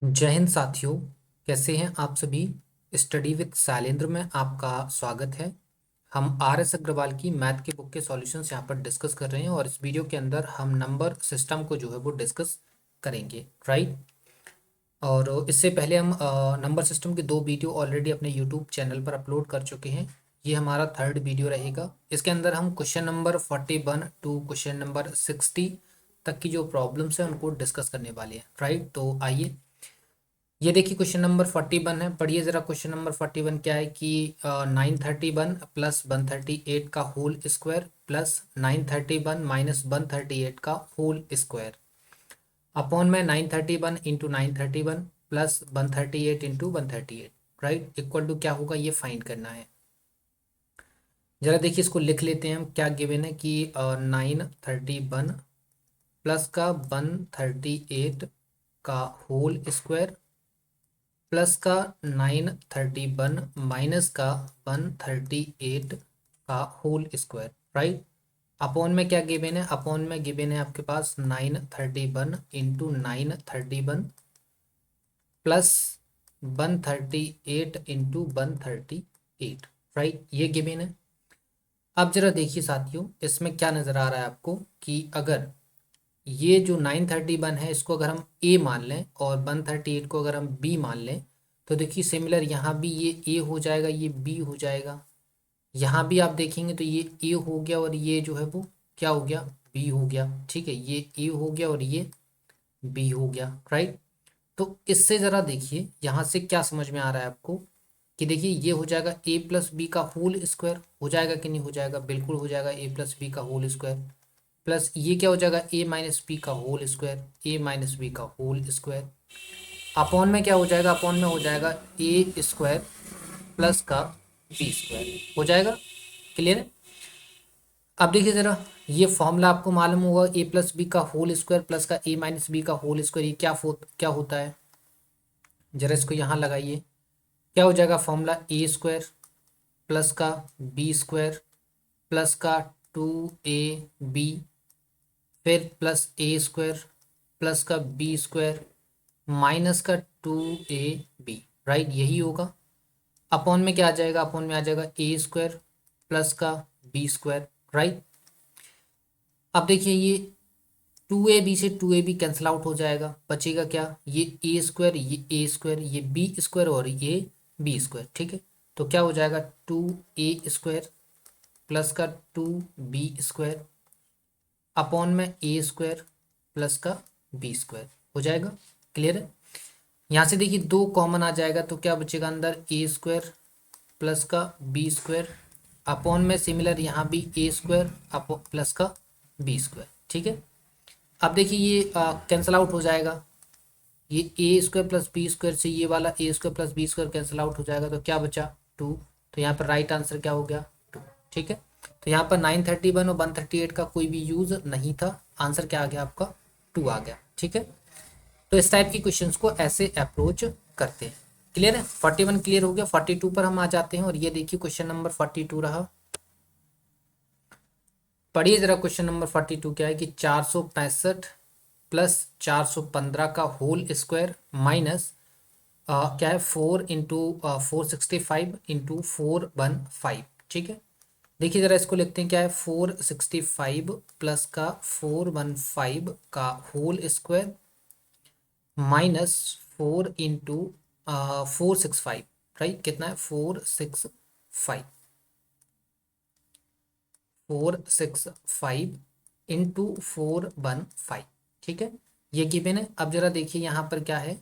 जय हिंद साथियों। कैसे हैं आप सभी। स्टडी विद शैलेंद्र में आपका स्वागत है। हम आर एस अग्रवाल की मैथ के बुक के सॉल्यूशंस यहाँ पर डिस्कस कर रहे हैं और इस वीडियो के अंदर हम नंबर सिस्टम को जो है वो डिस्कस करेंगे, राइट। और इससे पहले हम नंबर सिस्टम के दो वीडियो ऑलरेडी अपने यूट्यूब चैनल पर अपलोड कर चुके हैं। ये हमारा थर्ड वीडियो रहेगा। इसके अंदर हम question number 41 to question number 60 तक की जो प्रॉब्लम्स हैं उनको डिस्कस करने वाले हैं, राइट। तो आइए, ये देखिए क्वेश्चन नंबर 41 है। पढ़िए जरा क्वेश्चन नंबर 41 क्या है कि 931 प्लस 138 का होल स्क्वायर प्लस 931 माइनस 138 का होल स्क्वायर अपॉन में 931 into 931 plus 138 into 138, right, equal to क्या होगा ये फाइंड करना है। जरा देखिए इसको लिख लेते हैं हम। क्या गिवन है कि 931 प्लस का 138 का होल स्क्वायर प्लस का 931 माइनस का 138 का होल स्क्वायर, राइट। अपॉन में क्या गिवन है, अपॉन में गिवन है आपके पास 931 इंटू 931 प्लस 138 इंटू 138, राइट, ये गिवन है। अब जरा देखिए साथियों, इसमें क्या नज़र आ रहा है आपको कि अगर ये जो 931 है इसको अगर हम ए मान लें और 138 को अगर हम बी मान लें तो देखिए सिमिलर यहाँ भी ये ए हो जाएगा, ये बी हो जाएगा। यहाँ भी आप देखेंगे तो ये ए हो गया और ये जो है वो क्या हो गया, बी हो गया। ठीक है, ये ए हो गया और ये बी हो गया, राइट। तो इससे ज़रा देखिए यहाँ से क्या समझ में आ रहा है आपको कि देखिए ये हो जाएगा ए प्लस बी का होल स्क्वायर, हो जाएगा कि नहीं हो जाएगा, बिल्कुल हो जाएगा ए प्लस बी का होल स्क्वायर। प्लस ये क्या हो जाएगा ए माइनस बी का होल स्क्वायर, ए माइनस बी का होल स्क्वायर। अपॉन में क्या हो जाएगा, अपॉन में हो जाएगा ए स्क्वायर प्लस का बी स्क्वायर, हो जाएगा। क्लियर है। अब देखिए ज़रा, ये फॉर्मूला आपको मालूम होगा ए प्लस बी का होल स्क्वायर प्लस का ए माइनस बी का होल स्क्वायर, ये क्या होता है। जरा इसको यहाँ लगाइए। क्या हो जाएगा फॉर्मूला, ए स्क्वायर प्लस का बी स्क्वायर प्लस का 2ab फिर प्लस ए स्क्वायर प्लस का बी स्क्वायर माइनस का 2ab, राइट, यही होगा। अपॉन में क्या आ जाएगा, अपॉन में आ जाएगा ए स्क्वायर प्लस का बी स्क्वायर, राइट। अब देखिए ये 2ab से 2ab कैंसिल आउट हो जाएगा, बचेगा क्या, ये ए स्क्वायर, ये ए स्क्वायर, ये बी स्क्वायर और ये बी स्क्वायर। ठीक है, तो क्या हो जाएगा 2a स्क्वायर प्लस का 2b स्क्वायर अपॉन में ए स्क्वायर प्लस का बी स्क्वायर, हो जाएगा। क्लियर है। यहाँ से देखिए दो कॉमन आ जाएगा तो क्या बचेगा अंदर, ए स्क्वायर प्लस का बी स्क्वायर अपॉन में सिमिलर यहाँ भी ए स्क्वायर प्लस का बी स्क्वायर। ठीक है। अब देखिए ये कैंसिल आउट हो जाएगा, ये A square plus B square से ये वाला A square plus B square cancel out हो जाएगा तो क्या बचा, 2। तो यहाँ पर राइट आंसर क्या हो गया, 2। ठीक है, तो यहाँ पर 931 और 138 का कोई भी यूज नहीं था, आंसर क्या आ गया आपका, 2 आ गया। ठीक है, तो इस टाइप की क्वेश्चंस को ऐसे अप्रोच करते हैं। क्लियर है, 41 क्लियर हो गया। 42 पर हम आ जाते हैं और ये देखिए क्वेश्चन नंबर 42 रहा। पढ़िए जरा क्वेश्चन नंबर 42 क्या है कि 465 प्लस 415 का होल स्क्वायर माइनस क्या है 4 इंटू 465 इंटू 415। ठीक है, देखिए जरा इसको लिखते हैं क्या है, 465 प्लस का 415 का whole square minus 4 into 465, right, कितना है 465, 465 इंटू 415। ठीक है, ये गिवन है। अब जरा देखिए यहाँ पर क्या है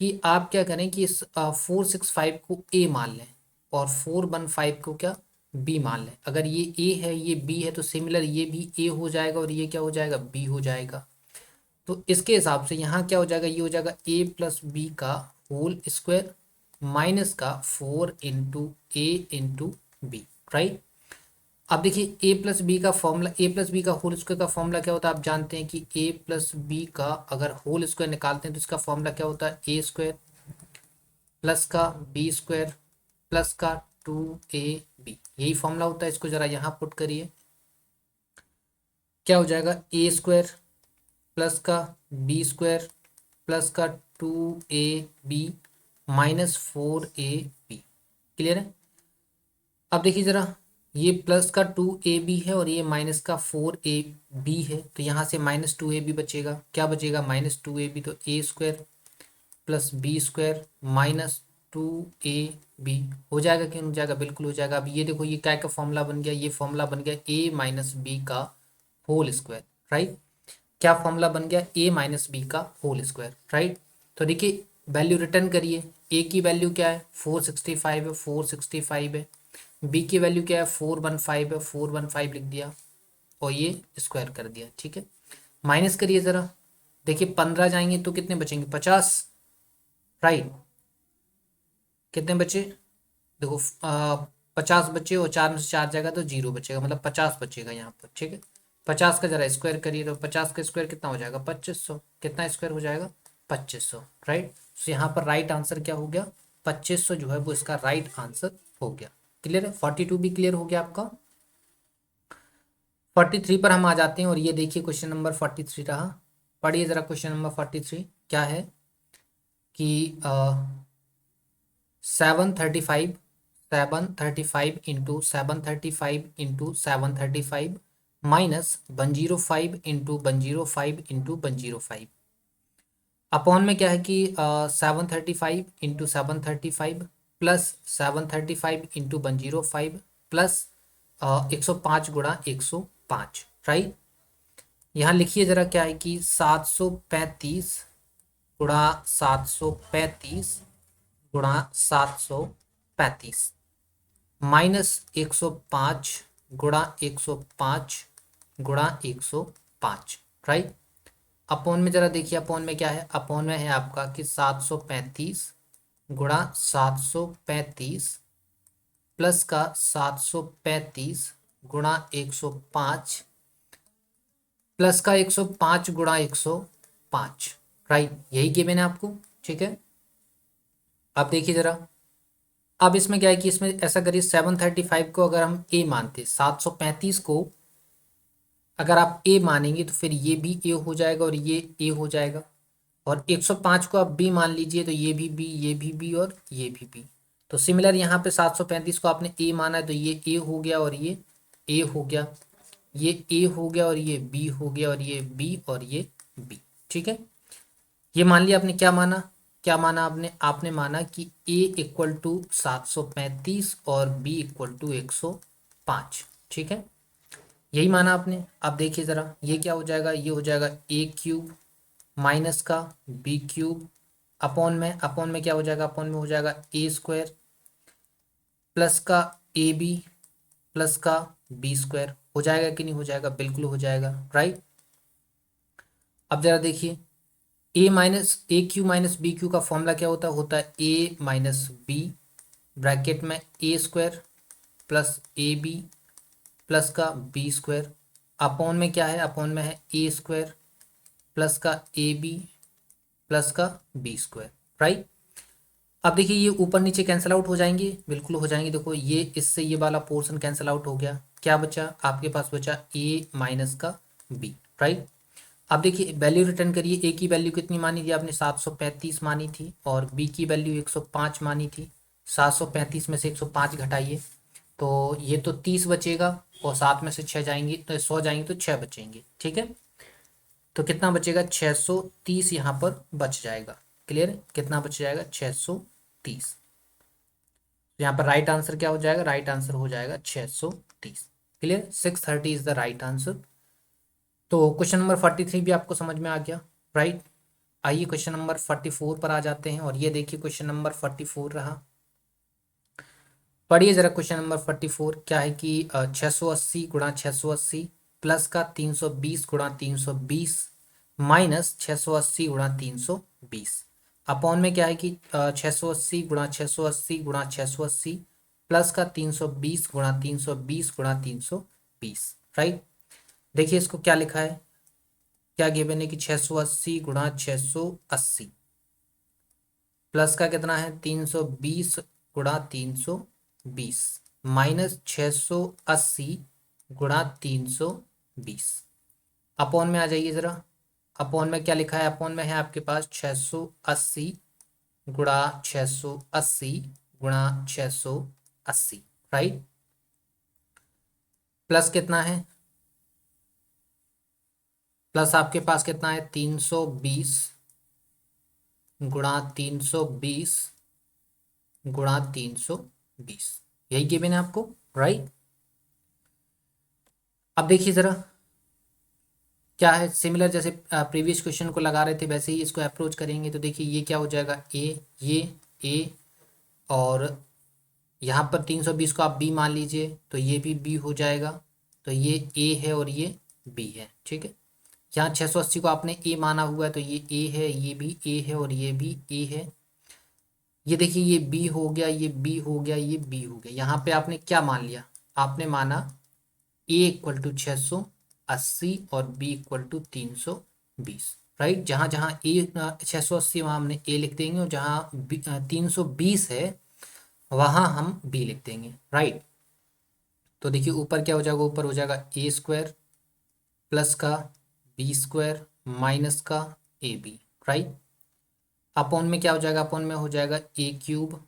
कि आप क्या करें कि इस 465 को ए मान लें और 415 को क्या, बी मान लें। अगर ये ए है ये बी है तो सिमिलर ये भी ए हो जाएगा और ये क्या हो जाएगा, बी हो जाएगा। तो इसके हिसाब से यहाँ क्या हो जाएगा, ये हो जाएगा ए प्लस बी का होल स्क्वायर माइनस का 4 इंटू ए इंटू बी, राइट। अब देखिए ए प्लस बी का फॉर्मूला, ए प्लस बी का होल स्क्वायर का फॉर्मूला क्या होता है, आप जानते हैं कि ए प्लस बी का अगर होल स्क्वायर निकालते हैं तो इसका फॉर्मूला क्या होता है, ए स्क्वायर प्लस का बी स्क्वायर प्लस का 2ab, यही फॉर्मूला होता है। इसको जरा यहाँ पुट करिए, क्या हो जाएगा, ए स्क्वायर प्लस का बी स्क्वायर प्लस का 2ab माइनस 4ab। क्लियर है? अब देखिए ज़रा, ये प्लस का 2ab है और ये माइनस का 4ab है, तो यहाँ से माइनस 2ab बचेगा। क्या बचेगा? माइनस 2ab, तो A square plus B square minus 2ab हो जाएगा कि नहीं हो जाएगा? बिल्कुल हो जाएगा। अब ये देखो, ये क्या का फॉर्मूला बन गया? ये फॉर्मूला बन गया ए माइनस बी का होल स्क्वायर, राइट? क्या फॉर्मूला बन गया? ए माइनस बी का होल स्क्वायर, राइट? तो देखिए, वैल्यू रिटर्न करिए। ए की वैल्यू क्या है? 465 है, 465 है। बी की वैल्यू क्या है? 415 है, 415 लिख दिया और ये स्क्वायर कर दिया, ठीक है? माइनस करिए ज़रा, देखिए 15 जाएंगे तो कितने बचेंगे? 50, राइट? कितने बचे? देखो 50 बचे और 4 में से 4 जाएगा तो 0 बचेगा, मतलब 50 बचेगा यहाँ पर, ठीक है? 50 का जरा स्क्वायर करिए, तो 50 का स्क्वायर कितना हो जाएगा? 2500। कितना स्क्वायर हो जाएगा? 2500, राइट? तो यहाँ पर राइट आंसर क्या हो गया? 2500 जो है वो इसका राइट आंसर हो गया। क्लियर है? 42 भी क्लियर हो गया आपका। 43 पर हम आ जाते हैं और ये देखिए क्वेश्चन नंबर 43 रहा। पढ़िए जरा क्वेश्चन नंबर 43 क्या है कि 735 735 into 735 into 735 minus 105 into 105 into 105 upon में क्या है कि 735 इंटू 735 प्लस 735 इंटू 105 प्लस 105 गुणा 105, राइट? यहाँ लिखिए ज़रा क्या है कि 735 गुणा 735 गुणा 735 माइनस 105 गुणा 105 गुणा 105, राइट? अपॉन में ज़रा देखिए, अपॉन में क्या है? अपॉन में है आपका कि 735 गुणा 735 प्लस का 735 गुणा 105 प्लस का 105 गुणा 105, राइट? यही गिवन है आपको, ठीक है? अब देखिए ज़रा, अब इसमें क्या है कि इसमें ऐसा करिए, 735 को अगर हम ए मानते, 735 को अगर आप ए मानेंगे तो फिर ये भी ए हो जाएगा और ये ए हो जाएगा, और 105 को आप बी मान लीजिए तो ये भी बी, ये भी बी और ये भी बी। तो सिमिलर यहाँ पे 735 को आपने ए माना है तो ये ए हो गया और ये ए हो गया, ये ए हो गया और ये बी हो गया और ये बी और ये बी, ठीक है? ये मान लिया आपने। क्या माना? क्या माना आपने? आपने माना कि ए इक्वल टू 735 और बी इक्वल टू 105, ठीक है? यही माना आपने। अब देखिए ज़रा, ये क्या हो जाएगा? ये हो जाएगा ए क्यूब माइनस का बी क्यूब अपॉन में क्या हो जाएगा? अपॉन में हो जाएगा ए स्क्वायर प्लस का ए बी प्लस का बी स्क्वायर। हो जाएगा कि नहीं हो जाएगा? बिल्कुल हो जाएगा, राइट? अब जरा देखिए, ए क्यू माइनस बी क्यू का फॉर्मूला क्या होता है? होता है ए माइनस बी ब्रैकेट में A square plus A B plus का बी स्क्वायर। अपॉन में क्या है? अपॉन में है ए स्क्वायर प्लस का ए बी प्लस का बी स्क्वायर, राइट? अब देखिए, ये ऊपर नीचे कैंसिल आउट हो जाएंगे, बिल्कुल हो जाएंगे। देखो, ये इससे ये वाला पोर्शन कैंसिल आउट हो गया। क्या बचा आपके पास? बचा ए माइनस का बी, राइट? अब देखिए, वैल्यू रिटर्न करिए। ए की वैल्यू कितनी मानी थी आपने? 735 मानी थी, और बी की वैल्यू 105 मानी थी। 735 में से 105 घटाइए तो ये तो 30 बचेगा, और 7 में से 6 जाएंगे तो 100 जाएंगे तो 6 बचेंगे, ठीक है? तो कितना बचेगा? 630 यहाँ पर बच जाएगा। क्लियर है? कितना बच जाएगा? 630। यहाँ पर राइट आंसर क्या हो जाएगा? राइट आंसर हो जाएगा 630। Clear? 630 is the right answer. तो क्वेश्चन नंबर 43 भी आपको समझ में आ गया, राइट? आइए क्वेश्चन नंबर 44 पर आ जाते हैं, और ये देखिए क्वेश्चन नंबर 44 रहा। पढ़िए जरा क्वेश्चन नंबर 44 क्या है कि 680 गुणा 680 प्लस का 320 गुणा 320 माइनस 680 गुणा 320 अपॉन में क्या है कि 680 गुणा 680 गुणा 680 प्लस का 320 गुणा 320 गुणा 320, राइट? देखिए इसको क्या लिखा है, क्या गिवन है कि 680 गुणा 680 प्लस का कितना है? 320 गुणा 320 माइनस 680 गुणा 320 अपॉन में आ जाइए जरा। अपॉन में क्या लिखा है, अपॉन में है आपके पास 680 गुणा 680 गुणा 680, राइट। प्लस कितना है, प्लस आपके पास कितना है 320 गुणा 320 गुणा 320, यही गिवन है आपको, राइट। अब देखिए जरा क्या है, सिमिलर जैसे प्रीवियस क्वेश्चन को लगा रहे थे वैसे ही इसको अप्रोच करेंगे। तो देखिए ये क्या हो जाएगा, ये ए, और यहाँ पर 320 को आप बी मान लीजिए तो ये भी बी हो जाएगा। तो ये ए है और ये बी है, ठीक है। यहाँ 680 को आपने ए माना हुआ है तो ये ए है, ये भी ए है और ये भी ए है। ये देखिए ये बी हो गया, ये बी हो गया, ये बी हो गया। यहाँ पे आपने क्या मान लिया, आपने माना ए इक्वल टू 680 और बी इक्वल टू 320, राइट। जहाँ जहाँ ए 680 वहाँ हमने ए लिख देंगे और जहाँ 320 है वहाँ हम बी लिख देंगे, राइट। तो देखिए ऊपर क्या हो जाएगा, ऊपर हो जाएगा ए स्क्वायर प्लस का बी स्क्वायर माइनस का ए बी, राइट। अपॉन में क्या हो जाएगा, अपॉन में हो जाएगा ए क्यूब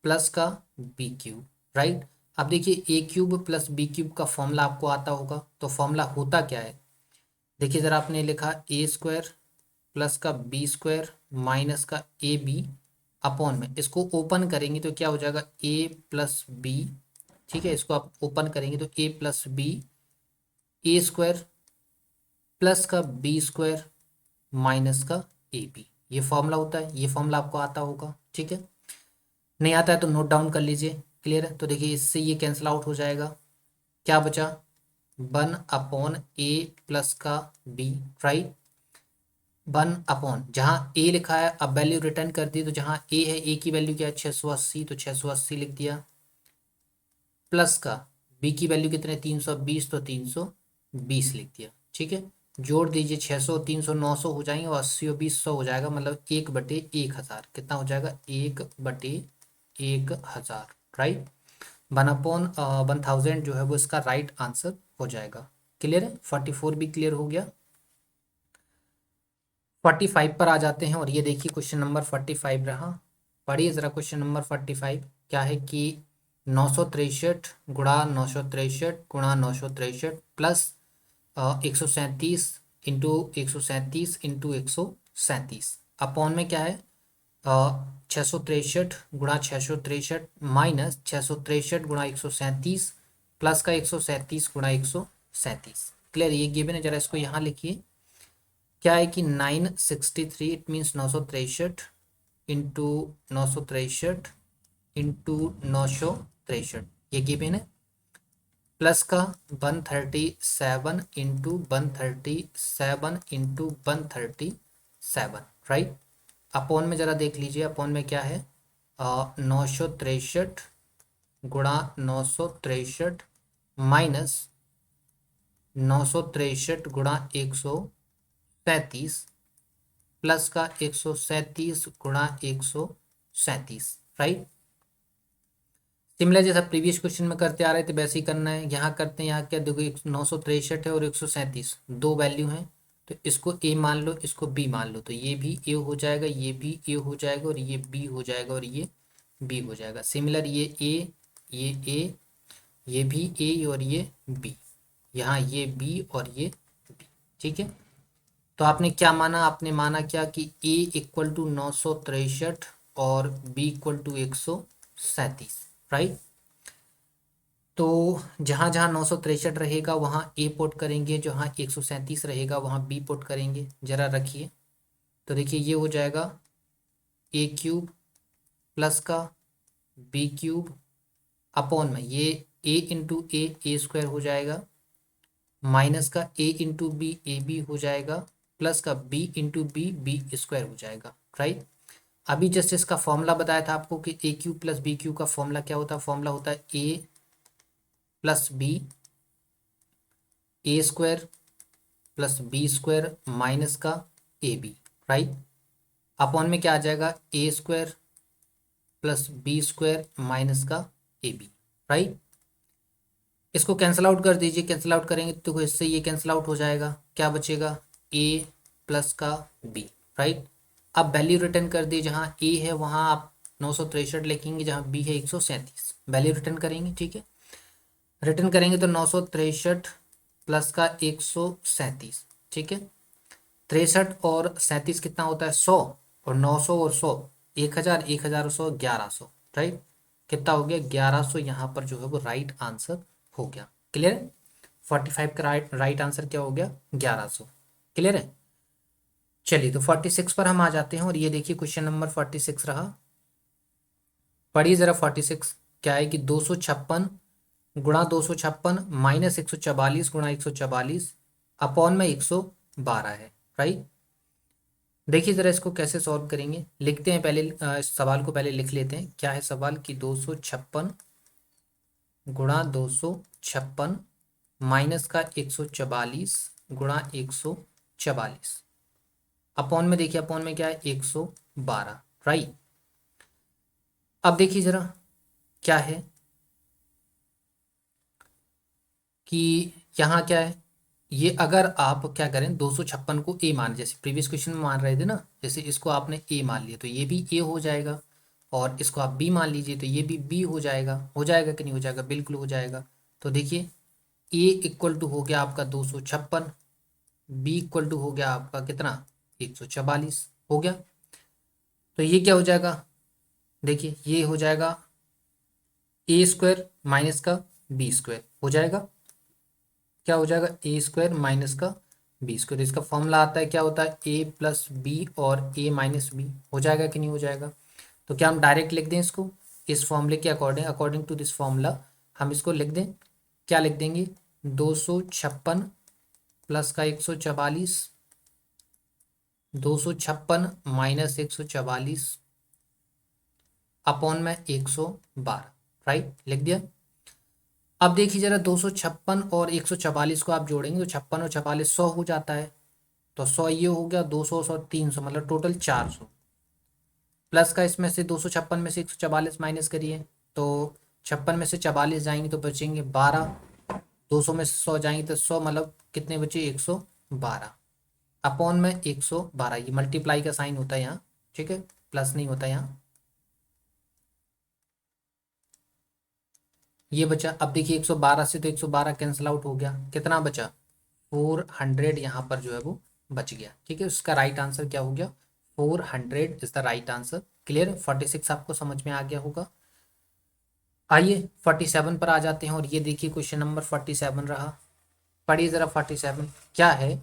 प्लस का बी क्यूब, राइट। अब देखिए ए क्यूब प्लस बी क्यूब का फॉर्मूला आपको आता होगा, तो फॉर्मूला होता क्या है, देखिए ज़रा आपने लिखा ए स्क्वायर प्लस का बी स्क्वायर माइनस का ए बी अपॉन में, इसको ओपन करेंगे तो क्या हो जाएगा ए प्लस बी, ठीक है। इसको आप ओपन करेंगे तो ए plus B A square plus का बी स्क्वायर माइनस का ए बी, ये फॉर्मूला होता है, ये फॉर्मूला आपको आता होगा, ठीक है। नहीं आता है तो नोट डाउन कर लीजिए, क्लियर है। तो देखिए इससे ये कैंसिल आउट हो जाएगा, क्या बचा 1 अपॉन ए प्लस का बी, राइट। 1 अपॉन जहाँ ए लिखा है अब वैल्यू रिटर्न कर दी, तो जहाँ ए है ए की वैल्यू क्या है 680, तो 680 लिख दिया, प्लस का बी की वैल्यू कितने 320, तो 320 लिख दिया, ठीक है। जोड़ दीजिए 600 300 900 हो जाएंगे और 80 और 20 100 हो जाएगा, मतलब 1/1000 कितना हो जाएगा 1/1000, राइट। 1/1000 जो है वो इसका राइट आंसर हो जाएगा, क्लियर है। 44 भी क्लियर हो गया। 45 पर आ जाते हैं और ये देखिए क्वेश्चन नंबर 45 रहा, पढ़िए ज़रा क्वेश्चन नंबर 45 क्या है कि 963 गुणा 963 गुणा 963 प्लस 137 इंटू 137 इंटू 137 अपॉन में क्या है 663 गुणा 663 माइनस 663 गुणा 137 प्लस का 137 गुणा 137, क्लियर। ये गिवन है, जरा इसको यहाँ लिखिए। क्या है कि 963 इट मीन्स 963 इंटू 963 इंटू 963, ये गिवन है। प्लस का 137 इंटू 137 इंटू 137, राइट। अपॉन में ज़रा देख लीजिए, अपॉन में क्या है 963 गुणा 963 माइनस 963 गुणा 137 प्लस का 137 गुणा 137, राइट। सिमिलर जैसा प्रीवियस क्वेश्चन में करते आ रहे थे वैसे ही करना है, यहाँ करते हैं। यहाँ क्या देखो 963 है और 137 दो वैल्यू हैं, तो इसको ए मान लो, इसको बी मान लो, तो ये भी ए हो जाएगा, ये भी ए हो जाएगा और ये बी हो जाएगा और ये बी हो जाएगा। सिमिलर ये ए, ये भी ए और ये बी, यहाँ ये बी और ये बी, ठीक है। तो आपने क्या माना, आपने माना क्या कि ए इक्वल टू 963 और बी इक्वल टू 137, राइट। तो जहाँ जहाँ 963 रहेगा वहाँ ए पुट करेंगे, जहाँ 137 रहेगा वहाँ बी पुट करेंगे, जरा रखिए। तो देखिए ये हो जाएगा ए क्यूब प्लस का बी क्यूब अपॉन में ये ए इंटू ए स्क्वायर हो जाएगा, माइनस का ए इंटू बी हो जाएगा, प्लस का बी इंटू बी स्क्वायर हो जाएगा, राइट। अभी जस्ट इसका फॉर्मूला बताया था आपको कि A cube plus B cube का फॉर्मूला क्या होता है, फॉर्मूला होता है A plus B A square plus B square minus का ए बी, राइट। अपॉन में क्या आ जाएगा A square plus B square minus का ए बी, राइट। इसको कैंसिल आउट कर दीजिए, कैंसिल आउट करेंगे तो इससे ये कैंसिल आउट हो जाएगा, क्या बचेगा ए प्लस का बी, राइट। अब वैल्यू रिटर्न कर दी, जहाँ ए है वहाँ आप 963 लिखेंगे, जहाँ बी है 137, वैल्यू रिटर्न करेंगे, ठीक है। रिटर्न करेंगे तो 963 प्लस का 137, ठीक है। 63 और 37 कितना होता है 100, और 900 और 100 1000, 1000 और 100 1100, राइट। कितना हो गया 1100, यहाँ पर जो है वो राइट आंसर हो गया। क्लियर है। 45 का राइट आंसर क्या हो गया 1100। क्लियर है। चलिए तो 46 पर हम आ जाते हैं, और ये देखिए क्वेश्चन नंबर 46 रहा। पढ़िए जरा 46 क्या है कि 256 गुणा 256 माइनस 144 गुणा 144 अपॉन में 112 है, राइट। देखिए जरा इसको कैसे सॉल्व करेंगे, लिखते हैं पहले, इस सवाल को पहले लिख लेते हैं। क्या है सवाल कि 256 गुणा 256 माइनस का 144 गुणा 144 अपॉन में, देखिए अपॉन में क्या है 112, राइट। अब देखिए जरा क्या है कि यहाँ क्या है, ये अगर आप क्या करें 256 को ए मान, जैसे प्रीवियस क्वेश्चन में मान रहे थे ना, जैसे इसको आपने ए मान लिया तो ये भी ए हो जाएगा, और इसको आप बी मान लीजिए तो ये भी बी हो जाएगा कि नहीं हो जाएगा, बिल्कुल हो जाएगा। तो देखिए ए इक्वल टू हो गया आपका 256, बी इक्वल टू हो गया आपका कितना 144 हो गया। तो ये क्या हो जाएगा, देखिए ये हो जाएगा ए स्क्वायर माइनस का बी स्क्वायर हो जाएगा। क्या हो जाएगा ए स्क्वायर माइनस का बी स्क्वायर, इसका फॉर्मूला आता है क्या होता है ए प्लस बी और ए माइनस बी, हो जाएगा कि नहीं हो जाएगा। तो क्या हम डायरेक्ट लिख दें इसको इस फॉर्मूले के according, according to this formula हम इसको लिख दें, क्या लिख देंगे 256 प्लस का 144, 256 माइनस 144 अपॉन में 112, राइट, लिख दिया। अब देखिए जरा 256 और 144 को आप जोड़ेंगे तो 56 और 46 100 हो जाता है, तो 100 ये हो गया, 200 100 300 मतलब टोटल 400, प्लस का इसमें से 256 में से 144 माइनस करिए तो 56 में से 44 जाएंगे तो बचेंगे 12, 200 में से 100 जाएंगे तो 100 मतलब कितने बचे 112 अपॉन में 112, ये मल्टीप्लाई का साइन होता है यहाँ, ठीक है, प्लस नहीं होता यहाँ। ये बचा, अब देखिए 112 से तो 112 कैंसिल आउट हो गया, कितना बचा 400 यहाँ पर जो है वो बच गया, ठीक है। उसका राइट आंसर क्या हो गया 400 is the right answer. Clear, 46 आपको समझ में आ गया होगा। आइए 47 पर आ जाते हैं, और ये देखिए क्वेश्चन नंबर 47 रहा। पढ़िए जरा 47 क्या है,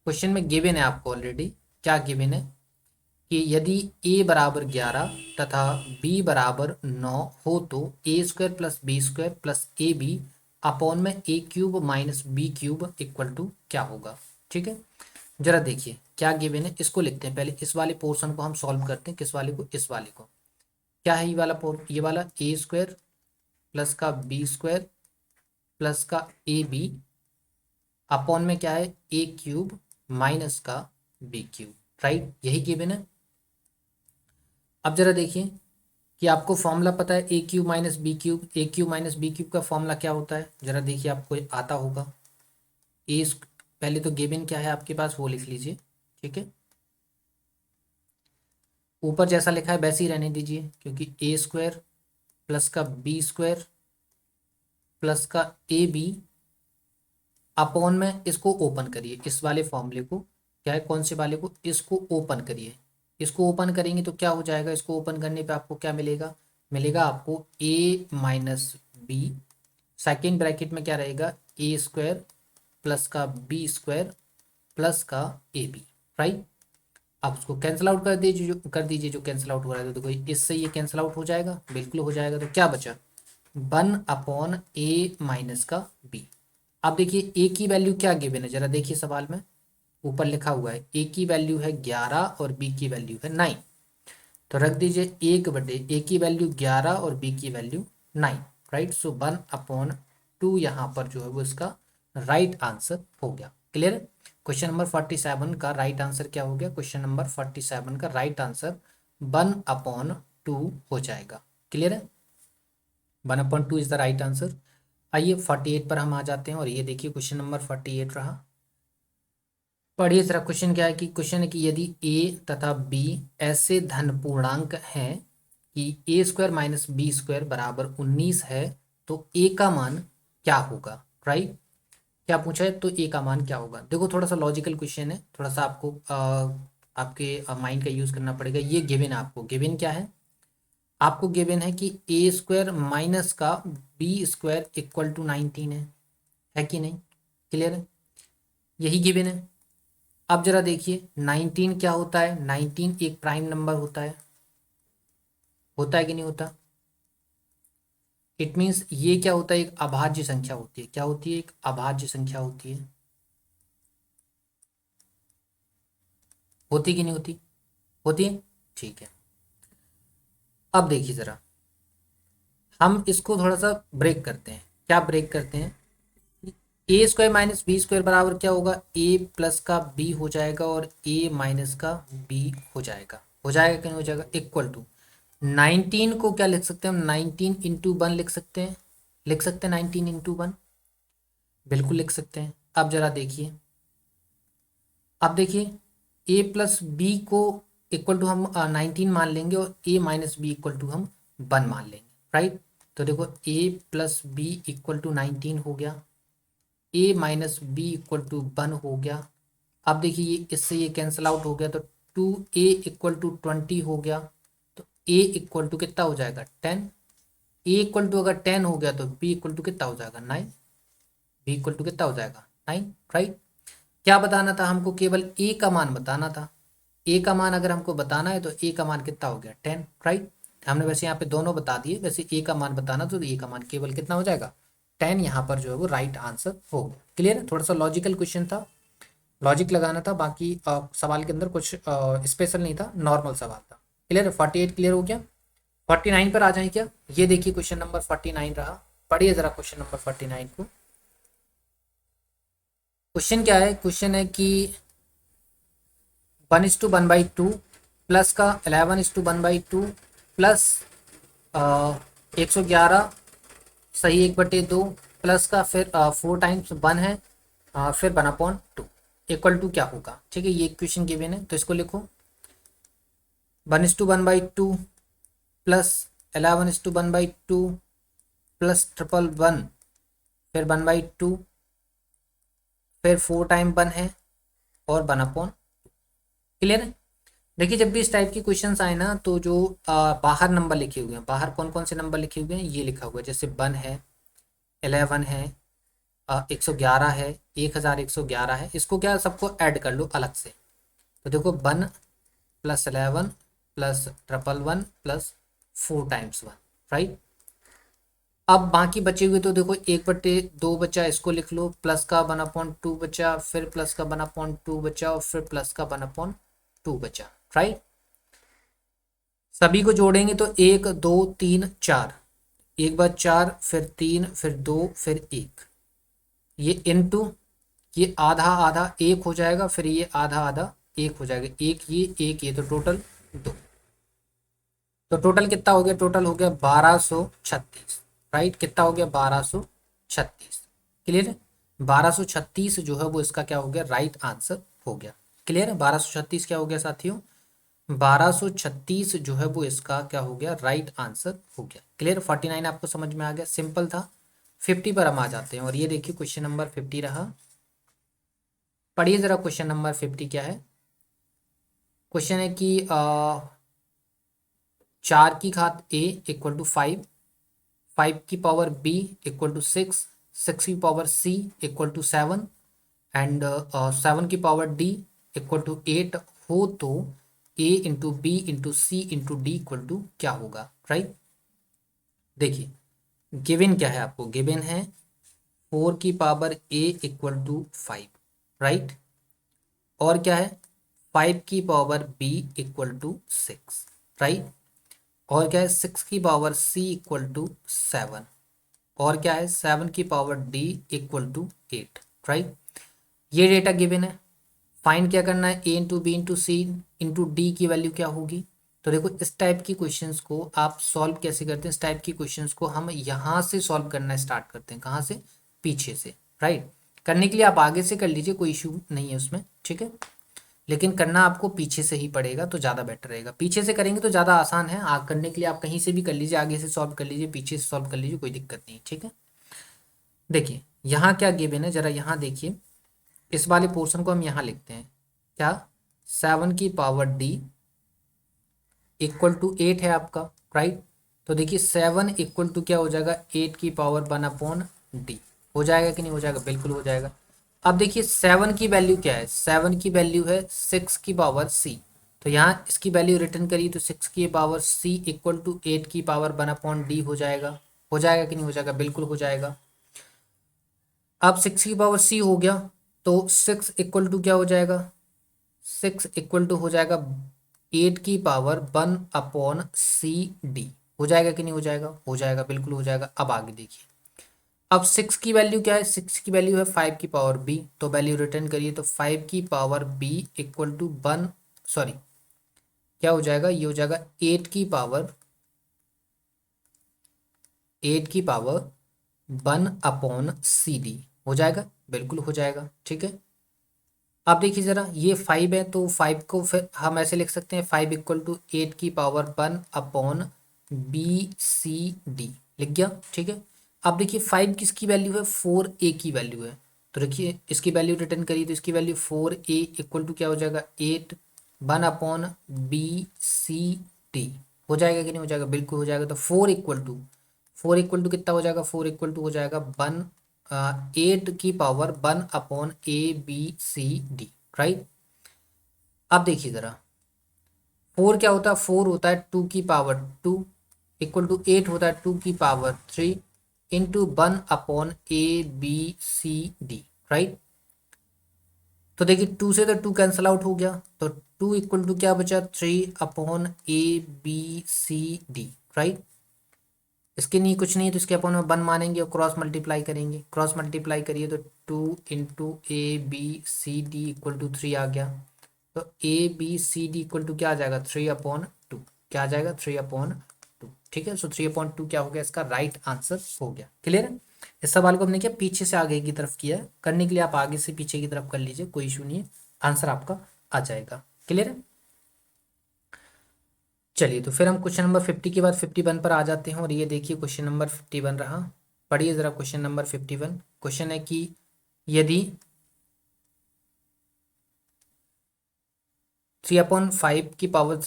क्वेश्चन में गिवन है आपको ऑलरेडी, क्या गिवन है कि यदि a बराबर 11 तथा b बराबर 9 हो तो A square plus B square plus A B upon में A cube minus B cube equal to क्या होगा, ठीक है। जरा देखिए क्या गिवन है, इसको लिखते हैं पहले, इस वाले पोर्शन को हम सॉल्व करते हैं, किस वाले को, इस वाले को। क्या है ये वाला ये वाला ए स्क्वायर प्लस का बी स्क्वायर प्लस का ए बी अपॉन में क्या है ए क्यूब माइनस का बी क्यूब, राइट, यही गिवन है। अब जरा देखिए कि आपको फॉर्मूला पता है ए क्यूब माइनस बी क्यूब, ए क्यूब माइनस बी क्यूब का फॉर्मूला क्या होता है, जरा देखिए आपको आता होगा। ए पहले तो गिवन क्या है आपके पास वो लिख लीजिए, ठीक है। ऊपर जैसा लिखा है वैसे ही रहने दीजिए, क्योंकि ए स्क्वायर प्लस का बी स्क्वायर प्लस का ए बी अपॉन में, इसको ओपन करिए, इस वाले फॉर्मूले को, क्या है कौन से वाले को, इसको ओपन करिए। इसको ओपन करेंगे तो क्या हो जाएगा, इसको ओपन करने पे आपको क्या मिलेगा, मिलेगा आपको ए माइनस बी, सेकेंड ब्रैकेट में क्या रहेगा ए स्क्वायर प्लस का बी स्क्वायर प्लस का ए बी, राइट। आप उसको कैंसिल आउट कर दीजिए, जो कर दीजिए जो कैंसिल आउट हो रहा है, तो देखो इससे ये कैंसिल आउट हो जाएगा, बिल्कुल हो जाएगा। तो क्या बचा 1 अपॉन ए माइनस का बी। अब देखिए ए की वैल्यू क्या गिवन है, जरा देखिए सवाल में ऊपर लिखा हुआ है ए की वैल्यू है 11 और बी की वैल्यू है 9, तो रख दीजिए 1/, ए की वैल्यू 11 और बी की वैल्यू 9, राइट। सो 1/2 यहाँ पर जो है वो इसका राइट आंसर हो गया। क्लियर। क्वेश्चन नंबर 47 का राइट आंसर क्या हो गया, क्वेश्चन नंबर 47 का राइट आंसर 1/2 हो जाएगा। क्लियर है, 1/2 इज द राइट आंसर। आइए 48 पर हम आ जाते हैं, और ये देखिए क्वेश्चन नंबर 48 रहा। पढ़िए जरा क्वेश्चन क्या है कि क्वेश्चन है कि यदि ए तथा बी ऐसे धन पूर्णांक हैं कि ए स्क्वायर माइनस बी स्क्वायर बराबर 19 है तो ए का मान क्या होगा, राइट। क्या पूछा है, तो ए का मान क्या होगा। देखो थोड़ा सा लॉजिकल क्वेश्चन है, थोड़ा सा आपको आपके माइंड का यूज करना पड़ेगा। ये गिवन आपको, गिवन क्या है आपको, गिवन है कि ए स्क्वायर माइनस का बी स्क्वायर इक्वल टू 19 है कि नहीं, क्लियर है, यही गिवन है। अब जरा देखिए 19 क्या होता है, 19 एक प्राइम नंबर होता है कि नहीं होता। इट मीन्स ये क्या होता है, एक अभाज्य संख्या होती है। क्या होती है, एक अभाज्य संख्या होती है। होती कि नहीं होती, होती है, ठीक है। अब देखिए जरा, हम इसको थोड़ा सा ब्रेक करते हैं। क्या ब्रेक करते हैं, ए स्क्वायर माइनस बी स्क्वायर बराबर क्या होगा, ए प्लस का बी हो जाएगा और ए माइनस का बी हो जाएगा कि नहीं हो जाएगा, इक्वल टू 19 को क्या लिख सकते हैं हम, 19 इंटू 1 लिख सकते हैं 19 इंटू 1, बिल्कुल लिख सकते हैं। अब जरा देखिए, अब देखिए ए प्लस बी को इक्वल टू हम 19 मान लेंगे और ए माइनस बी इक्वल टू हम 1 मान लेंगे, राइट। तो देखो ए प्लस बी इक्वल टू 19 हो गया, ए माइनस बी इक्वल टू 1 हो गया। अब देखिए ये इससे ये कैंसिल आउट हो गया, तो 2a इक्वल टू 20 हो गया। तो a इक्वल टू कितना हो जाएगा 10, a इक्वल टू अगर 10 हो गया तो b इक्वल टू कितना हो जाएगा 9, b इक्वल टू कितना हो जाएगा 9, राइट। क्या बताना था हमको, केवल a का मान बताना था। a का मान अगर हमको बताना है तो a का मान कितना हो गया 10, राइट। हमने वैसे यहाँ पे दोनों बता दिए, वैसे a का मान बताना तो a का मान केवल कितना हो जाएगा 10, यहाँ पर जो है वो राइट आंसर हो गया। क्लियर है, थोड़ा सा लॉजिकल क्वेश्चन था, लॉजिक लगाना था, बाकी सवाल के अंदर कुछ स्पेशल नहीं था, नॉर्मल सवाल था। क्लियर है, 48 क्लियर हो गया। 49 पर आ जाए क्या, ये देखिए क्वेश्चन नंबर 49 रहा। पढ़िए जरा क्वेश्चन नंबर 49 को। क्वेश्चन क्या है, क्वेश्चन है कि 1:1/2 प्लस का 11:1/2 प्लस 111 सही 1/2 प्लस का फिर 4 टाइम्स 1 है, फिर 1/2 इक्वल टू क्या होगा। ठीक है, ये इक्वेशन गिवन है तो इसको लिखो 1:1/2 प्लस 11:1/2 प्लस 111 फिर 1/2 फिर 4 टाइम 1 है और 1/2। क्लियर है। देखिए जब भी इस टाइप के क्वेश्चंस आए ना तो जो बाहर नंबर लिखे हुए हैं, बाहर कौन कौन से नंबर लिखे हुए हैं, ये लिखा हुआ है, जैसे 1 है, 11 है, 111 है, 1111 है, इसको क्या सबको ऐड कर लो अलग से। तो देखो 1 plus 11 plus 111 plus 4 times 1, right. अब बाकी बचे हुए तो देखो 1/2 बचा, इसको लिख लो, प्लस का 1/2 बचा, फिर प्लस का 1/2 बचा और फिर प्लस का 1/2 बचा, राइट। सभी को जोड़ेंगे तो 1 2 3 4, एक बार 4 फिर 3 फिर 2 फिर 1, ये इनटू ये आधा आधा 1 हो जाएगा, फिर ये आधा आधा 1 हो जाएगा, एक ये तो टोटल 2। तो टोटल कितना हो गया, टोटल हो गया 1236, राइट। कितना हो गया 1236, क्लियर है। 1236 जो है वो इसका क्या हो गया, राइट आंसर हो गया। क्लियर है, 1236 क्या हो गया साथियों, 1236 जो है वो इसका क्या हो गया, राइट आंसर हो गया। क्लियर, 49 आपको समझ में आ गया, सिंपल था। 50 पर हम आ जाते हैं और ये देखिए क्वेश्चन नंबर 50 रहा। पढ़िए जरा क्वेश्चन नंबर 50 क्या है। क्वेश्चन है कि 4 की घात a इक्वल टू 5, 5 की पावर b इक्वल टू 6, 6 की power c equal to 7 and 7 की पावर d इक्वल टू 8 हो तो a into B into C into D equal to क्या होगा, राइट। देखिए गिवन क्या है आपको, गिवन है 4 की power a equal to 5, right, और क्या है 5 की power b equal to 6, right, और क्या है 6 की पावर c इक्वल टू 7, और क्या है 7 की power d equal to 8, right. ये डेटा गिवन है, फाइंड क्या करना है, a into B into C into D की वैल्यू क्या होगी। तो देखो इस टाइप की क्वेश्चंस को आप सॉल्व कैसे करते हैं, इस टाइप की क्वेश्चंस को हम यहाँ से सॉल्व करना स्टार्ट करते हैं, कहाँ से, पीछे से, राइट। करने के लिए आप आगे से कर लीजिए, कोई इशू नहीं है उसमें, ठीक है, लेकिन करना आपको पीछे से ही पड़ेगा तो ज़्यादा बेटर रहेगा। पीछे से करेंगे तो ज़्यादा आसान है, आग करने के लिए आप कहीं से भी कर लीजिए, आगे से सॉल्व कर लीजिए, पीछे से सॉल्व कर लीजिए, कोई दिक्कत नहीं, ठीक है। देखिए यहाँ क्या गिवन है, जरा यहाँ देखिए, इस वाले पोर्शन को हम यहाँ लिखते हैं क्या, 7 की पावर डी इक्वल टू 8 है आपका, राइट। तो देखिए 7 इक्वल टू क्या हो जाएगा, 8 की पावर 1/d हो जाएगा कि नहीं हो जाएगा, बिल्कुल हो जाएगा। अब देखिए 7 की वैल्यू क्या है, 7 की वैल्यू है 6 की पावर c, तो यहाँ इसकी वैल्यू रिटर्न करिए तो 6 की पावर c इक्वल टू 8 की पावर 1/d हो जाएगा कि नहीं हो जाएगा, बिल्कुल हो जाएगा। अब 6 की पावर c हो गया, तो 6 इक्वल टू क्या हो जाएगा, 6 इक्वल टू हो जाएगा 8 की पावर 1/c d हो जाएगा कि नहीं हो जाएगा, बिल्कुल हो जाएगा। अब आगे देखिए, अब 6 की वैल्यू क्या है, 6 की वैल्यू है 5 की पावर b, तो वैल्यू रिटर्न करिए तो 5 की power b equal to 1, sorry क्या हो जाएगा, ये हो जाएगा 8 की पावर 1/c d हो जाएगा, बिल्कुल हो जाएगा, ठीक है। अब देखिए ज़रा, ये 5 है तो 5 को फिर हम ऐसे लिख सकते हैं, 5 इक्वल टू 8 की पावर 1/b c d लिख गया, ठीक है। अब देखिए 5 किसकी वैल्यू है, 4a की वैल्यू है, तो देखिए इसकी वैल्यू रिटर्न करिए तो इसकी वैल्यू 4a इक्वल टू क्या हो जाएगा, 8 1/b c d हो जाएगा कि नहीं हो जाएगा, बिल्कुल हो जाएगा। तो 4 इक्वल टू कितना हो जाएगा, 4 इक्वल टू हो जाएगा 8 की power 1/a b c d, right. अब देखिए ज़रा, 4 क्या होता है, 4 होता है 2 की पावर 2 इक्वल टू 8 होता है 2 की power 3 into 1/a b c d, right. तो देखिए 2 से तो 2 कैंसिल आउट हो गया, तो 2 इक्वल टू क्या बचा, 3/a b c d, right. इसके नहीं कुछ नहीं है तो इसके अपन में 1 मानेंगे और क्रॉस मल्टीप्लाई करेंगे, क्रॉस मल्टीप्लाई करिए तो 2 into a b c d equal to 3 आ गया, तो a b c d equal to क्या आ जाएगा, 3/2, क्या आ जाएगा 3/2, ठीक है। सो 3/2 क्या हो गया, इसका राइट आंसर हो गया। क्लियर है, इस सवाल को हमने क्या पीछे से आगे की तरफ किया है, करने के लिए आप आगे से पीछे की तरफ कर लीजिए, कोई इशू नहीं है, आंसर आपका आ जाएगा। क्लियर है, चलिए तो फिर हम क्वेश्चन नंबर 50 के बाद 51 पर आ जाते हैं, और ये देखिए क्वेश्चन नंबर 51 रहा। पढ़िए ज़रा क्वेश्चन नंबर 51। क्वेश्चन है कि यदि 3/5 की पावर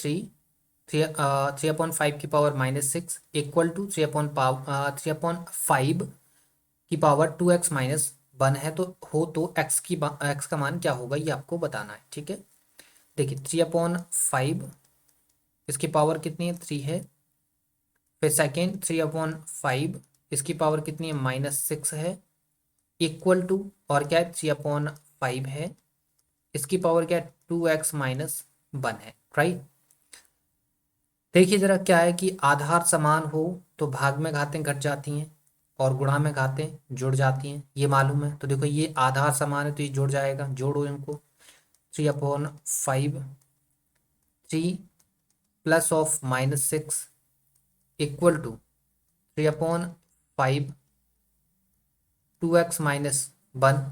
3/5 की पावर -6 इक्वल टू 3/5 की पावर 2x-1 है, तो x का मान क्या होगा, ये आपको बताना है, ठीक है। देखिए 3/5 इसकी पावर कितनी है, 3 है, फिर सेकेंड 3/5 इसकी पावर कितनी है, -6 है, इक्वल टू और क्या है 3/5 है, इसकी पावर क्या है 2x-1 है, राइट। देखिए जरा क्या है कि आधार समान हो तो भाग में घातें घट जाती हैं और गुणा में घातें जुड़ जाती हैं, ये मालूम है। तो देखो ये आधार समान है तो ये जुड़ जाएगा, जोड़ो इनको, 3/5 3 plus of -6 equal to 3/5 2x-1,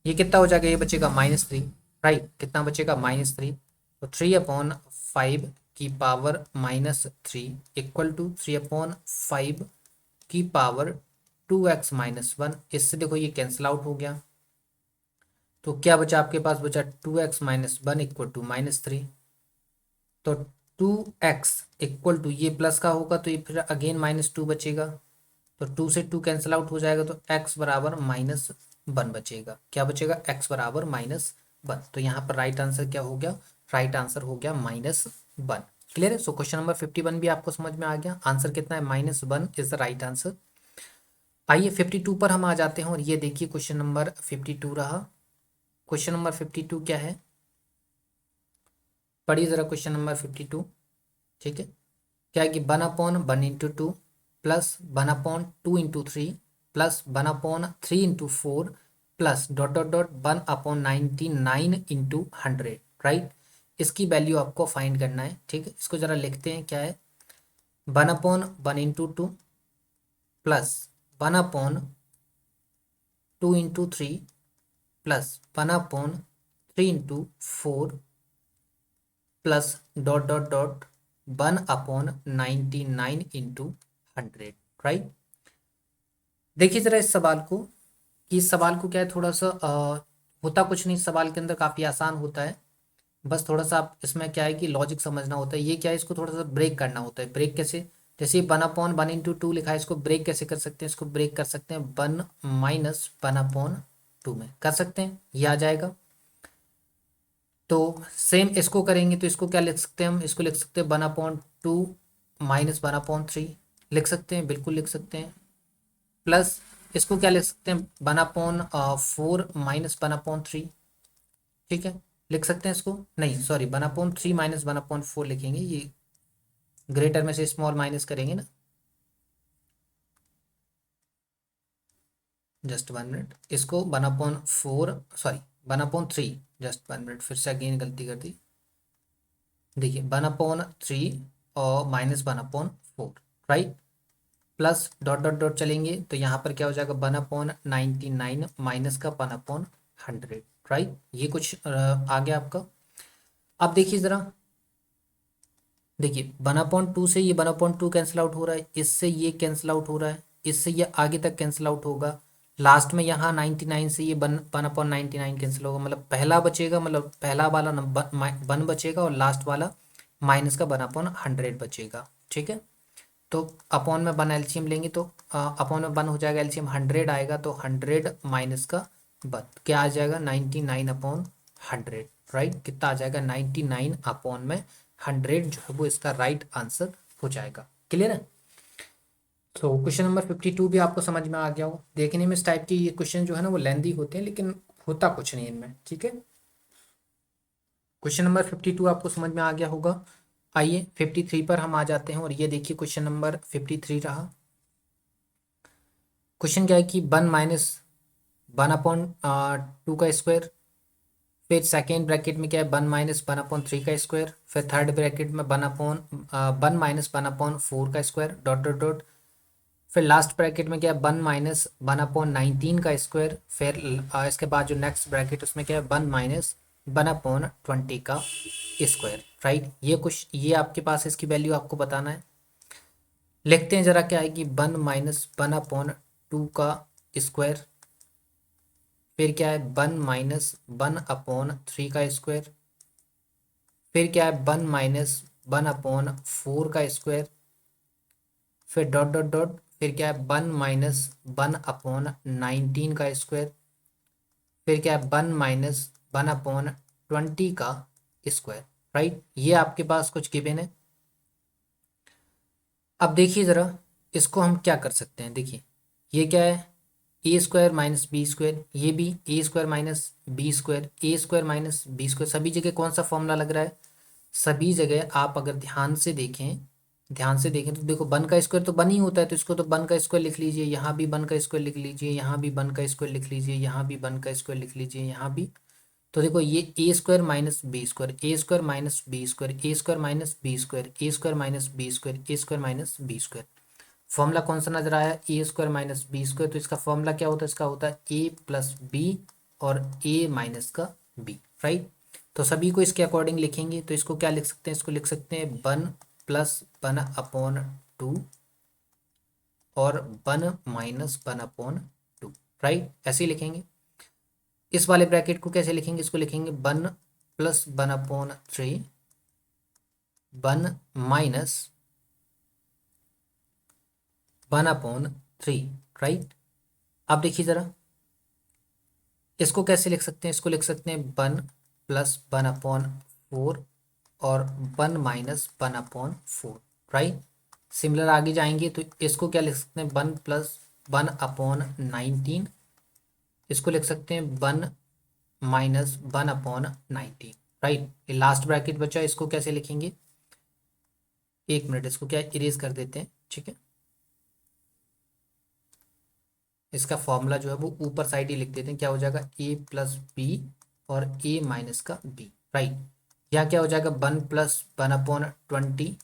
ये कितना हो जाएगा, ये बचेगा -3, राइट। कितना बचेगा, -3, तो 3/5 की पावर -3 इक्वल टू 3/5 की पावर 2x-1, इससे देखो ये कैंसिल आउट हो गया, तो क्या बचा आपके पास, बचा 2x-1 इक्वल टू -3, तो 2x इक्वल टू ये प्लस का होगा तो ये फिर अगेन -2 बचेगा, तो 2 से 2 कैंसिल आउट हो जाएगा, तो x बराबर -1 बचेगा, क्या बचेगा, x बराबर -1, तो यहाँ पर राइट आंसर क्या हो गया, राइट आंसर हो गया -1। क्लियर है, सो क्वेश्चन नंबर 51 भी आपको समझ में आ गया, आंसर कितना है, -1 इज द राइट आंसर। आइए 52 पर हम आ जाते हैं, और ये देखिए क्वेश्चन नंबर 52 रहा। क्वेश्चन नंबर 52 क्या है, पढ़िए जरा क्वेश्चन नंबर 52, ठीक है। क्या है कि 1/1 × 2 plus 1/2 × 3 plus 1/3 × 4 plus dot dot dot 1/99 × 100, right. इसकी वैल्यू आपको फाइंड करना है, ठीक है। इसको जरा लिखते हैं, क्या है, 1/1 × 2 plus 1/2 × 3 plus 1/3 × 4 plus dot dot dot 1/99 × 100, right. देखिए जरा इस सवाल को, कि इस सवाल को क्या है, थोड़ा सा होता कुछ नहीं, इस सवाल के अंदर काफ़ी आसान होता है। बस थोड़ा सा आप इसमें क्या है कि लॉजिक समझना होता है। ये क्या है, इसको थोड़ा सा ब्रेक करना होता है। ब्रेक कैसे, जैसे 1/1 × 2 लिखा है, इसको ब्रेक कैसे कर सकते हैं, इसको ब्रेक कर सकते हैं 1 - 1/2 में कर सकते हैं, ये आ जाएगा। तो सेम इसको करेंगे तो इसको क्या लिख सकते हैं हम, इसको लिख सकते हैं 1/2 - 1/3 लिख सकते हैं, बिल्कुल लिख सकते हैं। प्लस इसको क्या लिख सकते हैं 1/4 - 1/3, ठीक है, लिख सकते हैं इसको, नहीं सॉरी 1/3 - 1/4 लिखेंगे, ये ग्रेटर में से स्मॉल माइनस करेंगे ना। जस्ट 1 मिनट, इसको 1/4 सॉरी 1/3, जस्ट 1 मिनट, फिर से अगेन गलती कर दी। देखिए 1/3 और -1/4, right. Plus dot dot dot चलेंगे तो यहाँ पर क्या हो जाएगा 1/99 माइनस का 1/100, राइट। ये कुछ आ गया आपका। अब देखिए ज़रा, देखिए 1/2 से ये 1/2 कैंसिल आउट हो रहा है, इससे ये कैंसिल आउट हो रहा है, इससे ये आगे तक कैंसिल आउट होगा। लास्ट में यहाँ 99 से ये 1/99 कैंसिल होगा, मतलब पहला बचेगा, मतलब पहला वाला नंबर 1 बचेगा और लास्ट वाला माइनस का 1/100 बचेगा, ठीक है। तो अपॉन में 1 एलसीएम लेंगे तो अपॉन में 1 हो जाएगा, एलसीएम 100 आएगा, तो 100 माइनस का 1 क्या आ जाएगा 99/100, राइट। कितना आ जाएगा 99/100, जो है वो इसका राइट आंसर हो जाएगा। क्लियर है। तो क्वेश्चन नंबर 52 भी आपको समझ में आ गया हो। देखने में इस टाइप की ये क्वेश्चन जो है ना वो लेंदी होते हैं, लेकिन होता कुछ नहीं इनमें, ठीक है। क्वेश्चन नंबर 52 आपको समझ में आ गया होगा। आइए 53 पर हम आ जाते हैं, और ये देखिए क्वेश्चन नंबर 53 रहा। क्वेश्चन क्या है कि 1 - 1/2 का स्क्वायर, फिर सेकेंड ब्रैकेट में क्या है 1 - 1/3 का स्क्वायर, फिर थर्ड ब्रैकेट में 1 - 1/4 का स्क्वायर डॉट डॉट डॉट, फिर लास्ट ब्रैकेट में क्या है 1 - 1/19 का स्क्वायर, फिर इसके बाद जो नेक्स्ट ब्रैकेट उसमें क्या है 1 - 1/20 का स्क्वायर, राइट। ये कुछ, ये आपके पास इसकी वैल्यू आपको बताना है। लिखते हैं जरा, क्या है कि 1 - 1/2 का स्क्वायर, फिर क्या है 1 - 1/3 का स्क्वायर, फिर क्या है 1 - 1/4 का स्क्वायर, फिर डॉट डॉट डॉट, फिर क्या है 1 - 1/19 का स्क्वायर, फिर क्या है 1 - 1/20 का स्क्वायर, राइट। ये आपके पास कुछ गिवन है। अब देखिए ज़रा, इसको हम क्या कर सकते हैं। देखिए ये क्या है a² - b², ये भी a² - b², a² - b², सभी जगह कौन सा फॉर्मूला लग रहा है, सभी जगह आप अगर ध्यान से देखें, ध्यान से देखें तो देखो 1 का स्क्वायर तो 1 ही होता है, तो इसको तो 1 का स्क्वायर लिख लीजिए, यहाँ भी 1 का स्क्वायर लिख लीजिए, यहाँ भी 1 का स्क्वायर लिख लीजिए, यहाँ भी 1 का स्क्वायर लिख लीजिए, यहाँ भी। तो देखो ये a² - b², a² - b², a² - b², a² - b², formula कौन सा नजर आया a² - b², तो इसका फॉर्मूला क्या होता है, इसका होता है a + b और a माइनस का b, राइट। तो सभी को इसके अकॉर्डिंग लिखेंगे, तो इसको क्या लिख सकते हैं, इसको लिख सकते हैं 1 + 1/2 और 1 - 1/2, राइट, ऐसे ही लिखेंगे। इस वाले ब्रैकेट को कैसे लिखेंगे, इसको लिखेंगे 1 + 1/3, 1 - 1/3, राइट। अब देखिए ज़रा, इसको कैसे लिख सकते हैं, इसको लिख सकते हैं 1 + 1/4 और 1 - 1/4, राइट। सिमिलर आगे जाएंगे तो इसको क्या लिख सकते हैं 1 + 1/19, इसको लिख सकते हैं 1 - 1/19, राइट। ये लास्ट ब्रैकेट बचा, इसको कैसे लिखेंगे, एक मिनट, इसको क्या इरेज कर देते हैं, ठीक है। इसका फॉर्मूला जो है वो ऊपर साइड ही लिख देते हैं, क्या हो जाएगा a + b और a माइनस का b, राइट। यहाँ क्या हो जाएगा 1 + 1/20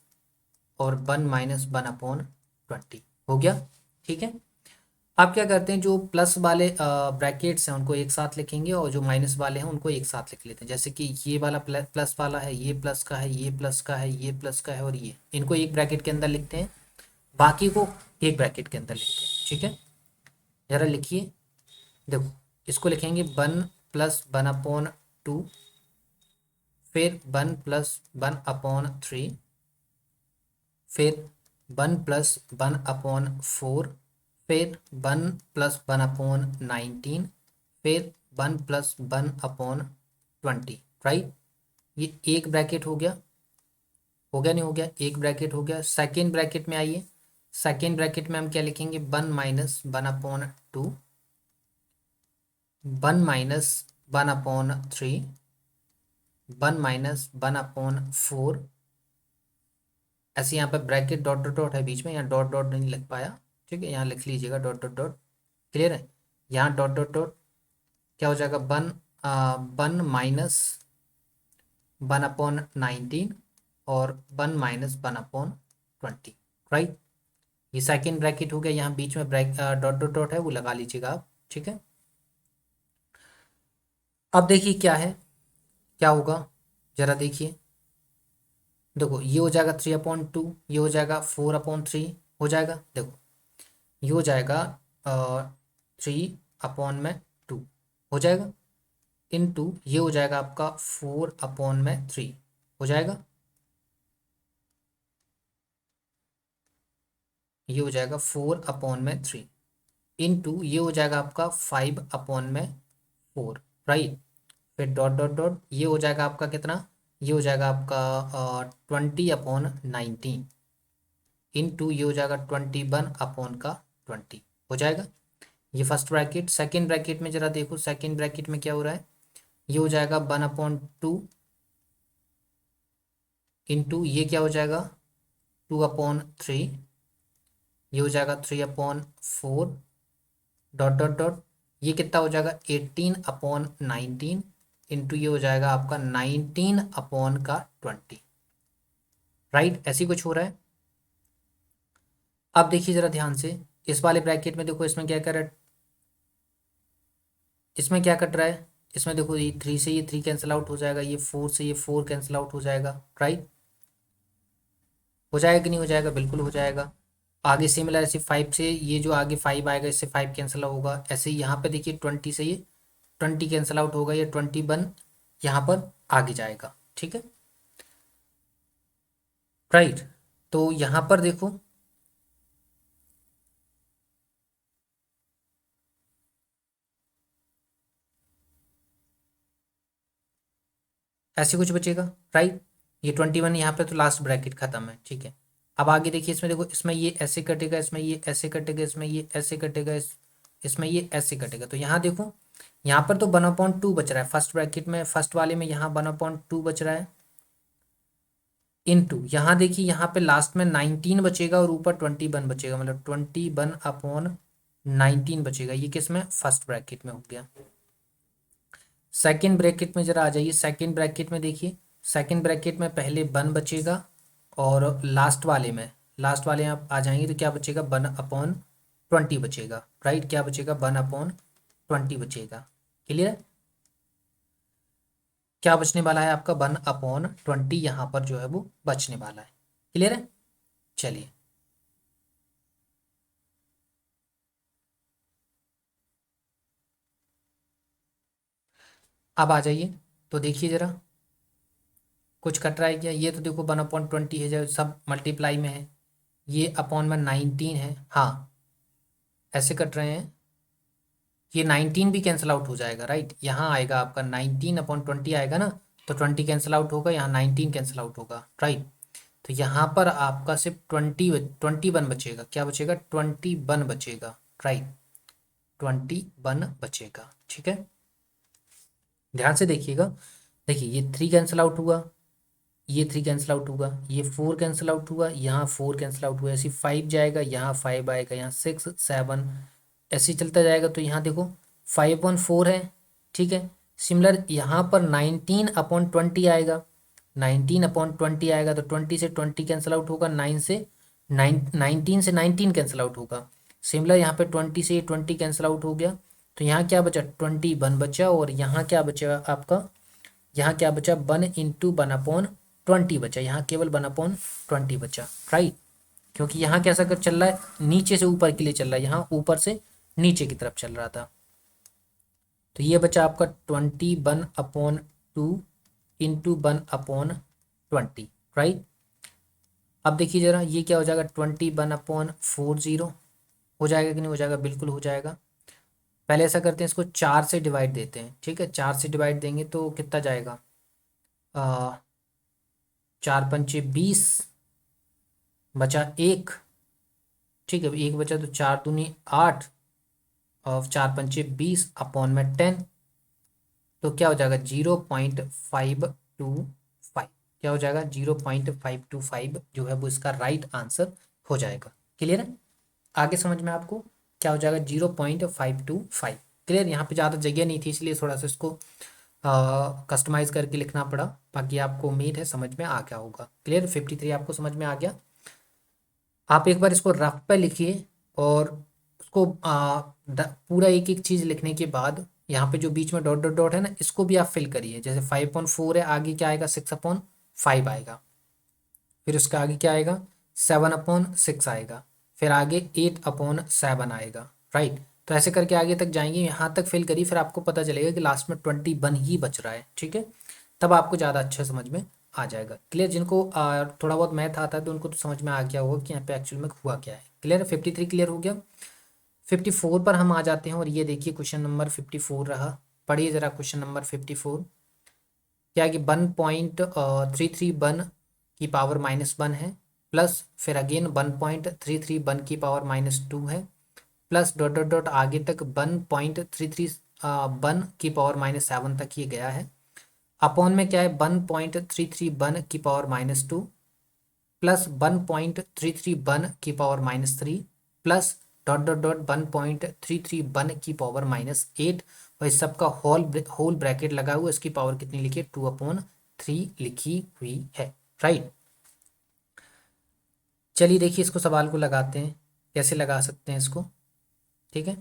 और 1 - 1/20 हो गया, ठीक है। आप क्या करते हैं, जो प्लस वाले ब्रैकेट्स हैं उनको एक साथ लिखेंगे और जो माइनस वाले हैं उनको एक साथ लिख लेते हैं। जैसे कि ये वाला प्लस वाला है, ये प्लस का है, ये प्लस का है, ये प्लस का है, और ये इनको एक ब्रैकेट के अंदर लिखते हैं, बाकी को एक ब्रैकेट के अंदर लिखते हैं। ठीक है, जरा लिखिए। देखो, इसको लिखेंगे 1 + 1/2, फिर 1 + 1/3, फिर 1 + 1/4, फिर 1 + 1/19, फिर 1 + 1/20। राइट, ये एक ब्रैकेट हो गया। हो गया नहीं हो गया, एक ब्रैकेट हो गया। सेकेंड ब्रैकेट में आइए, सेकेंड ब्रैकेट में हम क्या लिखेंगे, 1 - 1/2, 1 - 1/3, 1 - 1/4। ऐसे यहाँ पे ब्रैकेट डॉट डॉट डॉट है बीच में, यहाँ डॉट डॉट नहीं लिख पाया। ठीक है, यहाँ लिख लीजिएगा डॉट डॉट डॉट। क्लियर है, यहाँ डॉट डॉट डॉट क्या हो जाएगा, 1/1/19 और 1 - 1/20। राइट, ये सेकेंड ब्रैकेट हो गया। यहाँ बीच में डॉट डॉट डॉट है, वो लगा लीजिएगा आप। ठीक है, अब देखिए क्या है, क्या होगा, जरा देखिए। देखो, ये हो जाएगा 3/2, ये हो जाएगा 4/3 हो जाएगा। देखो, ये हो जाएगा 3/2 हो जाएगा, इनटू ये हो जाएगा आपका 4/3 हो जाएगा। ये हो जाएगा 4/3 इनटू ये हो जाएगा आपका 5/4। राइट, फिर डॉट डॉट डॉट ये हो जाएगा आपका कितना, ये हो जाएगा आपका 20/19 इनटू ये हो जाएगा 21/20 हो जाएगा। ये फर्स्ट ब्रैकेट। सेकेंड ब्रैकेट में जरा देखो, सेकेंड ब्रैकेट में क्या हो रहा है, ये हो जाएगा 1/2 इनटू ये क्या हो जाएगा 2/3, ये हो जाएगा 3/4 डॉट डॉट डॉट ये कितना हो जाएगा 18/19 इनटू ये हो जाएगा आपका 19/20। राइट, ऐसी कुछ हो रहा है। अब देखिए जरा ध्यान से, इस वाले ब्रैकेट में देखो, इसमें क्या कर रहा है, इसमें क्या कट रहा है, इसमें देखो, ये 3 से ये 3 कैंसिल आउट हो जाएगा, ये 4 से ये 4 कैंसिल आउट हो जाएगा। राइट, हो जाएगा कि नहीं हो जाएगा, बिल्कुल हो जाएगा। आगे सिमिलर ऐसे 5 से ये जो आगे 5 आएगा, इससे 5 कैंसिल होगा। ऐसे ही यहाँ पे देखिए 20 से ये 20 कैंसिल आउट होगा, ये 21 यहाँ पर आगे जाएगा। ठीक है, राइट, तो यहाँ पर देखो, ऐसे कुछ बचेगा। राइट, ये 21 यहाँ पे तो लास्ट ब्रैकेट खत्म है। ठीक है, अब आगे देखिए, इसमें देखो, इसमें ये ऐसे कटेगा, इसमें ये ऐसे कटेगा, इसमें ये ऐसे कटेगा, इसमें ये ऐसे कटेगा। तो यहाँ देखो, यहाँ पर तो 1/2 बच रहा है फर्स्ट ब्रैकेट में, फर्स्ट वाले में यहाँ 1/2 बच रहा है इनटू यहाँ देखिए, यहाँ पे लास्ट में 19 बचेगा और ऊपर 21 बचेगा, मतलब 21/19 बचेगा। ये किस में, फर्स्ट ब्रैकेट में हो गया। सेकेंड ब्रैकेट में जरा आ जाइए, सेकेंड ब्रैकेट में देखिए, सेकेंड ब्रैकेट में पहले 1 बचेगा और लास्ट वाले आप आ जाएंगे तो क्या बचेगा, 1/20 बचेगा। राइट, क्या बचेगा, 1/20 बचेगा। क्लियर, क्या बचने वाला है आपका, 1/20 यहाँ पर जो है वो बचने वाला है। क्लियर है, चलिए अब आ जाइए, तो देखिए जरा कुछ कट रहा है क्या। ये तो देखो 1/20 है, जो सब मल्टीप्लाई में है, ये अपॉन में 19 है। हाँ, ऐसे कट रहे हैं, ये 19 भी कैंसिल आउट हो जाएगा। राइट, यहाँ आएगा आपका 19/20 आएगा ना, तो 20 कैंसिल आउट होगा, यहाँ 19 कैंसिल आउट होगा। राइट, तो यहाँ पर आपका सिर्फ 21 बचेगा। क्या बचेगा, 21 बचेगा। राइट, 21 बचेगा। ठीक है, ध्यान से देखिएगा। देखिए, ये 3 कैंसिल आउट हुआ, ये 3 कैंसिल आउट हुआ, ये 4 कैंसिल आउट हुआ, यहाँ 4 कैंसिल आउट हुआ, ऐसे 5 जाएगा, यहाँ 5 आएगा, यहाँ 6 7 ऐसे ही चलता जाएगा। तो यहाँ देखो 5/4 है। ठीक है, सिमिलर यहाँ पर 19/20 आएगा, 19/20 आएगा, तो 20 से 20 कैंसिल आउट होगा, 9 से 19 से 19 कैंसिल आउट होगा। सिमिलर यहाँ पे 20 से 20 कैंसिल आउट हो गया, तो यहाँ क्या बचा 21 बचा, और यहाँ क्या बचा आपका, यहाँ क्या बचा 1 × 1/20 बचा, यहाँ केवल 1/20 बचा, राइट। क्योंकि यहाँ कैसा कर चल रहा है, नीचे से ऊपर के लिए चल रहा है, यहाँ ऊपर से नीचे की तरफ चल रहा था। तो ये बचा आपका 21/2 इंटू 1/20, राइट। अब देखिए जरा ये क्या हो जाएगा, 21/40 हो जाएगा कि नहीं हो जाएगा, बिल्कुल हो जाएगा। पहले ऐसा करते हैं, इसको 4 से डिवाइड देते हैं, ठीक है। 4 से डिवाइड देंगे तो कितना जाएगा, 4×5 = 20, बचा 1, ठीक है, 1 बचा, तो 4×2 = 8, और 4×5 = 20 तो क्या हो जाएगा 0.525, क्या हो जाएगा 0.525 जो है वो इसका राइट आंसर हो जाएगा। क्लियर है, आगे समझ में आपको क्या हो जाएगा 0.525। क्लियर, यहाँ पे ज़्यादा जगह नहीं थी इसलिए थोड़ा सा इसको कस्टमाइज़ करके लिखना पड़ा, बाकी आपको उम्मीद है समझ में आ गया होगा। क्लियर, 53 आपको समझ में आ गया। आप एक बार इसको रफ पे लिखिए, और उसको पूरा एक एक चीज़ लिखने के बाद यहाँ पे जो बीच में डॉट डॉट डॉट है ना, इसको भी आप फिल करिए। जैसे 5/4 है, आगे क्या आएगा 6/5 आएगा, फिर उसका आगे क्या आएगा 7/6 आएगा, फिर आगे 8/7 आएगा, राइट। तो ऐसे करके आगे तक जाएंगे, यहाँ तक फिल करिए, फिर आपको पता चलेगा कि लास्ट में 21 ही बच रहा है, ठीक है। तब आपको ज़्यादा अच्छा समझ में आ जाएगा। क्लियर, जिनको थोड़ा बहुत मैथ आता है तो उनको तो समझ में आ गया होगा कि यहाँ पे एक्चुअल में हुआ क्या है। क्लियर है, 53 क्लियर हो गया। 54 पर हम आ जाते हैं, और ये देखिए क्वेश्चन नंबर 54 रहा। पढ़िए ज़रा क्वेश्चन नंबर 54। क्या है कि 1.33 1 है, प्लस फिर अगेन 1.33 1 है, प्लस डॉट डॉट डॉट आगे तक 1.33 1 तक ये गया है। अपॉन में क्या है 1.33 1 plus 1.33 1 plus dot dot dot 1.33 1 और इस सब का होल ब्रैकेट लगा हुआ, इसकी पावर कितनी लिखी है 2/3 लिखी हुई है, राइट। चलिए देखिए इसको सवाल को लगाते हैं, कैसे लगा सकते हैं इसको, ठीक है।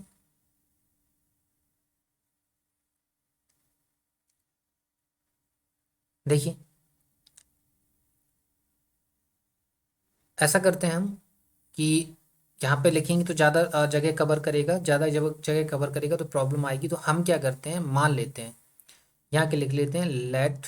देखिए ऐसा करते हैं हम कि यहाँ पे लिखेंगे तो ज़्यादा जगह कवर करेगा, ज़्यादा जगह कवर करेगा तो प्रॉब्लम आएगी। तो हम क्या करते हैं, मान लेते हैं यहाँ के लिख लेते हैं लेट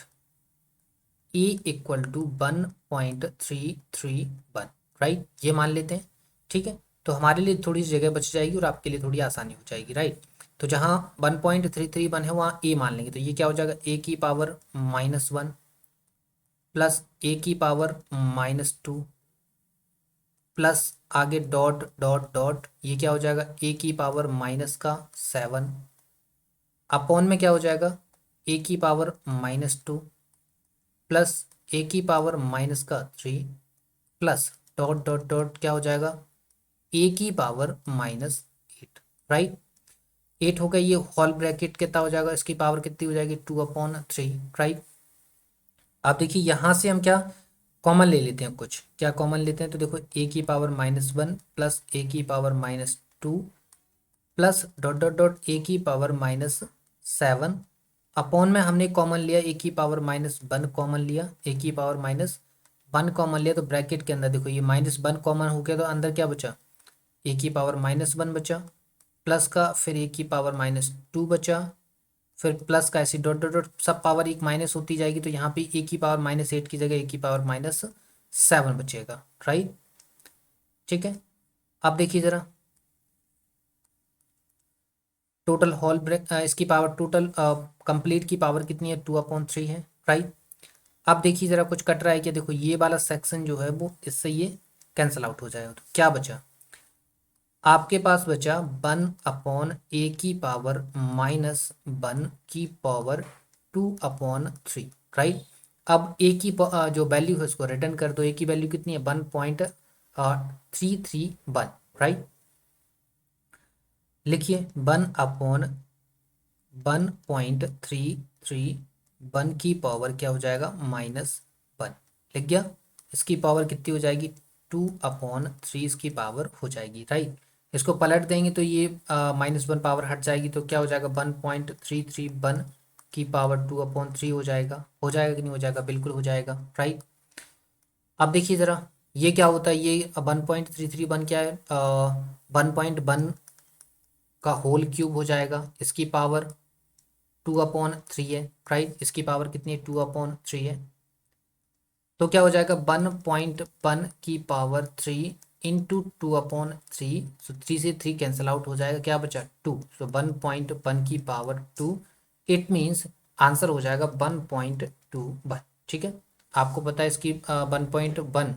E = 1.331, राइट, ये मान लेते हैं, ठीक है। तो हमारे लिए थोड़ी सी जगह बच जाएगी और आपके लिए थोड़ी आसानी हो जाएगी, राइट। तो जहाँ 1.331 है वहाँ ए मान लेंगे, तो ये क्या हो जाएगा A⁻1 प्लस A⁻2 प्लस आगे डॉट डॉट डॉट, ये क्या हो जाएगा A⁻⁻7 अपॉन में क्या हो जाएगा A⁻2 plus A⁻3 plus dot dot dot क्या हो जाएगा A⁻8, राइट। 8 हो गया, ये होल ब्रैकेट कितना हो जाएगा, इसकी पावर कितनी हो जाएगी 2/3, राइट। अब देखिए यहाँ से हम क्या कॉमन ले लेते हैं, कुछ क्या कॉमन लेते हैं, तो देखो A⁻1 plus A⁻2 plus dot dot dot A⁻7 upon में हमने कॉमन लिया A⁻1 कॉमन लिया, A⁻1 कॉमन लिया, तो ब्रैकेट के अंदर देखो ये -1 कॉमन हो गया, तो अंदर क्या बचा A⁻1 बचा, प्लस का फिर A⁻2 बचा, फिर प्लस का ऐसे डॉट डॉट डॉट सब पावर एक माइनस होती जाएगी, तो यहाँ पे A⁻8 की जगह A⁻7 बचेगा, राइट, ठीक है। अब देखिए जरा टोटल होल ब्रेक इसकी पावर टोटल कंप्लीट की पावर कितनी है 2/3 है, राइट। अब देखिए जरा कुछ कट रहा है क्या, देखो ये वाला सेक्शन जो है वो इससे ये कैंसिल आउट हो जाएगा, तो क्या बचा आपके पास बचा 1/(-1)2/3, राइट। अब जो वैल्यू है उसको रिटर्न कर दो, की वैल्यू कितनी है 1.331, राइट। लिखिए 1/(1.331) की पावर क्या हो जाएगा -1, लिख गया। इसकी पावर कितनी हो जाएगी 2/3 इसकी पावर हो जाएगी, राइट। इसको पलट देंगे तो ये -1 पावर हट जाएगी, तो क्या हो जाएगा 1.331 की पावर 2/3 हो जाएगा कि नहीं हो जाएगा, बिल्कुल हो जाएगा, राइट। अब देखिए ज़रा ये क्या होता है, ये 1.331 क्या है, 1.1 का होल क्यूब हो जाएगा, इसकी पावर 2/3 है, राइट। इसकी पावर कितनी है, 2/3 है। तो क्या हो जाएगा 1.1 की पावर 3 इंटू 2/3, सो 3 से 3 कैंसिल आउट हो जाएगा, क्या बचा 2, सो 1.1 की पावर 2, इट मीन्स आंसर हो जाएगा 1.21, ठीक है। आपको पता है इसकी 1.1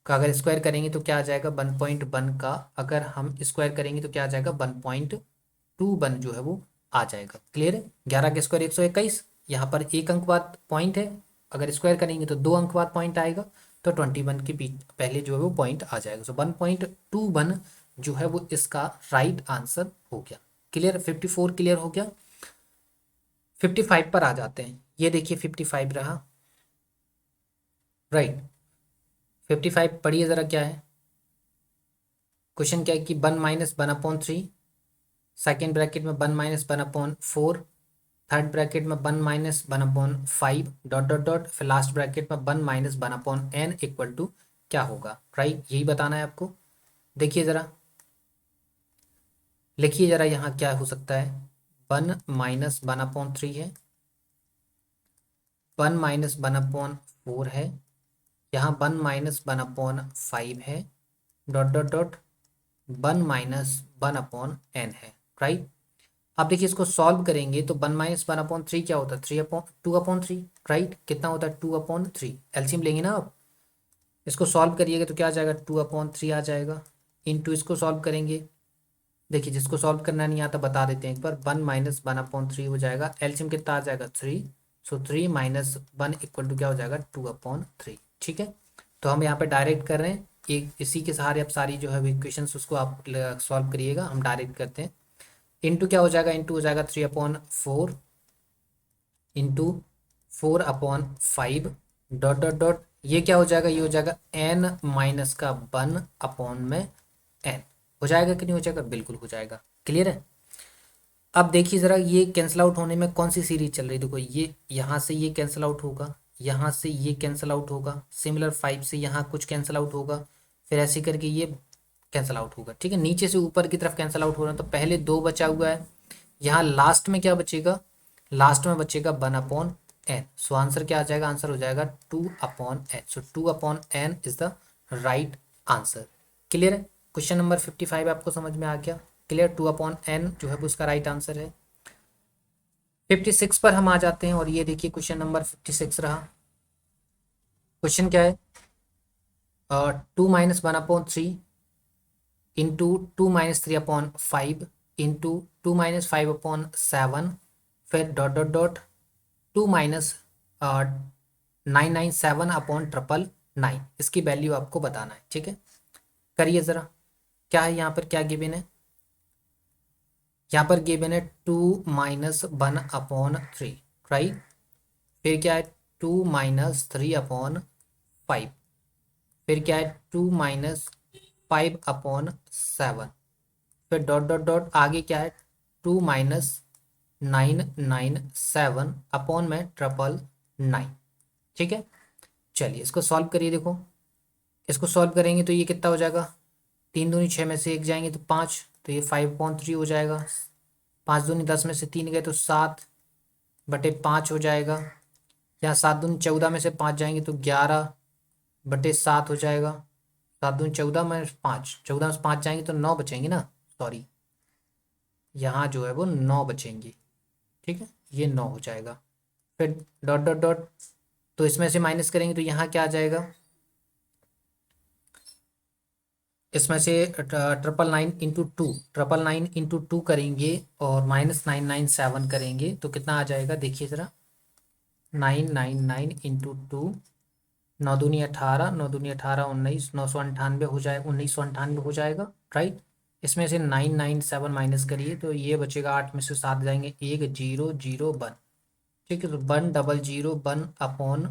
का अगर स्क्वायर करेंगे तो क्या आ जाएगा, 1.1 का अगर हम स्क्वायर करेंगे तो क्या आ जाएगा 1.21 जो है वो आ जाएगा, क्लियर है। 11 के स्क्वायर 121, यहाँ पर एक अंक बाद पॉइंट है, अगर स्क्वायर करेंगे तो 2 अंक बाद पॉइंट आएगा, तो 21 के पहले जो है वो पॉइंट आ जाएगा, सो 1.21 जो है वो इसका राइट आंसर हो गया, क्लियर। 54 क्लियर हो गया। 55 पर आ जाते हैं, ये देखिए 55 रहा, राइट। 55 पढ़िए ज़रा क्या है क्वेश्चन, क्या है कि 1 - 1/3, सेकेंड ब्रैकेट में 1 - 1/4, थर्ड ब्रैकेट में 1 - 1/5 डॉट डॉट डॉट, फिर लास्ट ब्रैकेट में 1 - 1/n इक्वल टू क्या होगा, राइट, यही बताना है आपको। देखिए ज़रा, लिखिए ज़रा यहाँ क्या हो सकता है, 1 - 1/3 है, 1 - 1/4 है, यहाँ 1 - 1/5 है, डॉट डॉट डॉट 1 - 1/n है, राइट। अब देखिए इसको सॉल्व करेंगे तो 1 - 1/3 क्या होता है, 2/3, राइट। कितना होता है 2/3, एलसीएम लेंगे ना आप, इसको सॉल्व करिएगा तो क्या आ जाएगा 2/3 आ जाएगा, इंटू इसको सॉल्व करेंगे, देखिए जिसको सॉल्व करना नहीं आता बता देते हैं एक बार, 1 - 1/3 हो जाएगा, एलसीएम कितना आ जाएगा 3, सो 3 - 1 इक्वल टू क्या हो जाएगा 2/3, ठीक है। तो हम यहाँ पे डायरेक्ट कर रहे हैं, एक इसी के सहारे अब सारी जो है इक्वेशंस उसको आप सॉल्व करिएगा, हम डायरेक्ट करते हैं। इंटू क्या हो जाएगा, इंटू हो जाएगा 3/4 इंटू 4/5 डॉट डॉट डॉट, ये क्या हो जाएगा, ये हो जाएगा n - 1/n हो जाएगा कि नहीं हो जाएगा, बिल्कुल हो जाएगा, क्लियर है। अब देखिए ज़रा ये कैंसिल आउट होने में कौन सी सीरीज चल रही है, देखो ये यहाँ से ये कैंसिल आउट होगा, यहाँ से ये कैंसिल आउट होगा, सिमिलर 5 से यहाँ कुछ कैंसिल आउट होगा, फिर ऐसे करके ये कैंसिल आउट होगा, ठीक है। नीचे से ऊपर की तरफ कैंसिल आउट हो रहा है, तो पहले 2 बचा हुआ है, यहाँ लास्ट में क्या बचेगा, लास्ट में बचेगा 1/n, सो आंसर क्या आ जाएगा, आंसर हो जाएगा 2/n, so 2/n is the right answer, clear है। क्वेश्चन नंबर 55 आपको समझ में आ गया, क्लियर, 2/n जो है वो उसका राइट आंसर है। 56 पर हम आ जाते हैं, और ये देखिए क्वेश्चन नंबर 56 रहा। क्वेश्चन क्या है, 2 - 1/3 इंटू 2 - 3/5 इंटू 2 - 5/7, फिर डॉट डॉट डॉट 2 - 997/999, इसकी वैल्यू आपको बताना है, ठीक है। करिए ज़रा, क्या है यहाँ पर, क्या गिवन है, यहाँ पर गिवन है 2 - 1/3, राइट। फिर क्या है 2 - 3/5, फिर क्या है 2 - 5/7, फिर डॉट डॉट डॉट आगे क्या है 2 - 997/999, ठीक है। चलिए इसको सॉल्व करिए, देखो इसको सॉल्व करेंगे तो ये कितना हो जाएगा, 3 दूनी 6 में से 1 जाएंगे तो 5, तो ये 5/3 हो जाएगा, 5 दूनी 10 में से 3 गए तो 7/5 हो जाएगा, यहाँ 7 दूनी 14 में से 5 जाएंगे तो 11/7 हो जाएगा, 7 दूनी 14 में 5, 14 में से 5 जाएंगे तो 9 बचेंगे ना, सॉरी यहाँ जो है वो 9 बचेंगे, ठीक है, ये 9 हो जाएगा, फिर डॉट डॉट डॉट, तो इसमें से माइनस करेंगे तो यहाँ क्या आ जाएगा, इसमें से 999 इंटू 2 करेंगे और -997 करेंगे तो कितना आ जाएगा, देखिए ज़रा 999 इंटू 2, 9 दूनी 18, 9 दूनी 18 19, 998 हो जाएगा, 1998 हो जाएगा, राइट। इसमें से 997 माइनस करिए तो ये बचेगा, 8 में से 7 जाएंगे, 1 0 0 1, ठीक है, तो 1 0 0 1 अपॉन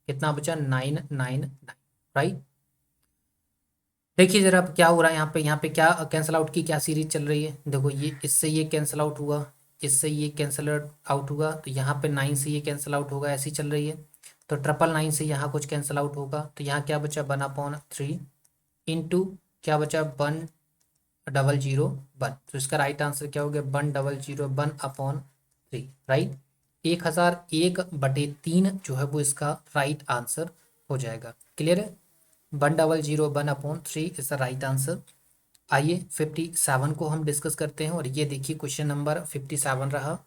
कितना बचा 999, राइट। देखिए जरा अब क्या हो रहा है यहाँ पे क्या कैंसिल आउट की क्या सीरीज चल रही है। देखो ये इससे ये कैंसिल आउट हुआ, इससे ये कैंसिल आउट हुआ, तो यहाँ पे 9 से ये कैंसिल आउट होगा, ऐसी चल रही है। तो 999 से यहाँ कुछ कैंसिल आउट होगा, तो यहाँ क्या बचा 1/3 इंटू क्या बचा 1,001। तो इसका राइट आंसर क्या हो गया 1,001/3, राइट। 1001/3 जो है वो इसका राइट आंसर हो जाएगा। क्लियर है। 1,001/3 इज द राइट आंसर। आइए 57 को हम डिस्कस करते हैं, और ये देखिए क्वेश्चन नंबर 57 रहा,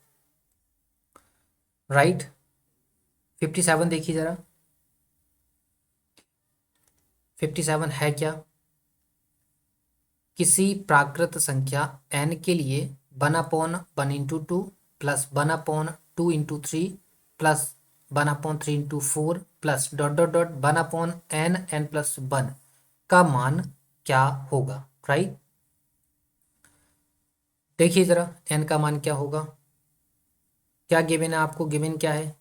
राइट। 57 देखिए जरा, 57 है क्या। किसी प्राकृत संख्या n के लिए 1/1 × 2 plus 1/2 × 3 plus 1/3 × 4 plus dot dot dot 1/n+1 का मान क्या होगा, राइट। देखिए जरा n का मान क्या होगा, क्या गिवन है आपको, गिवन क्या है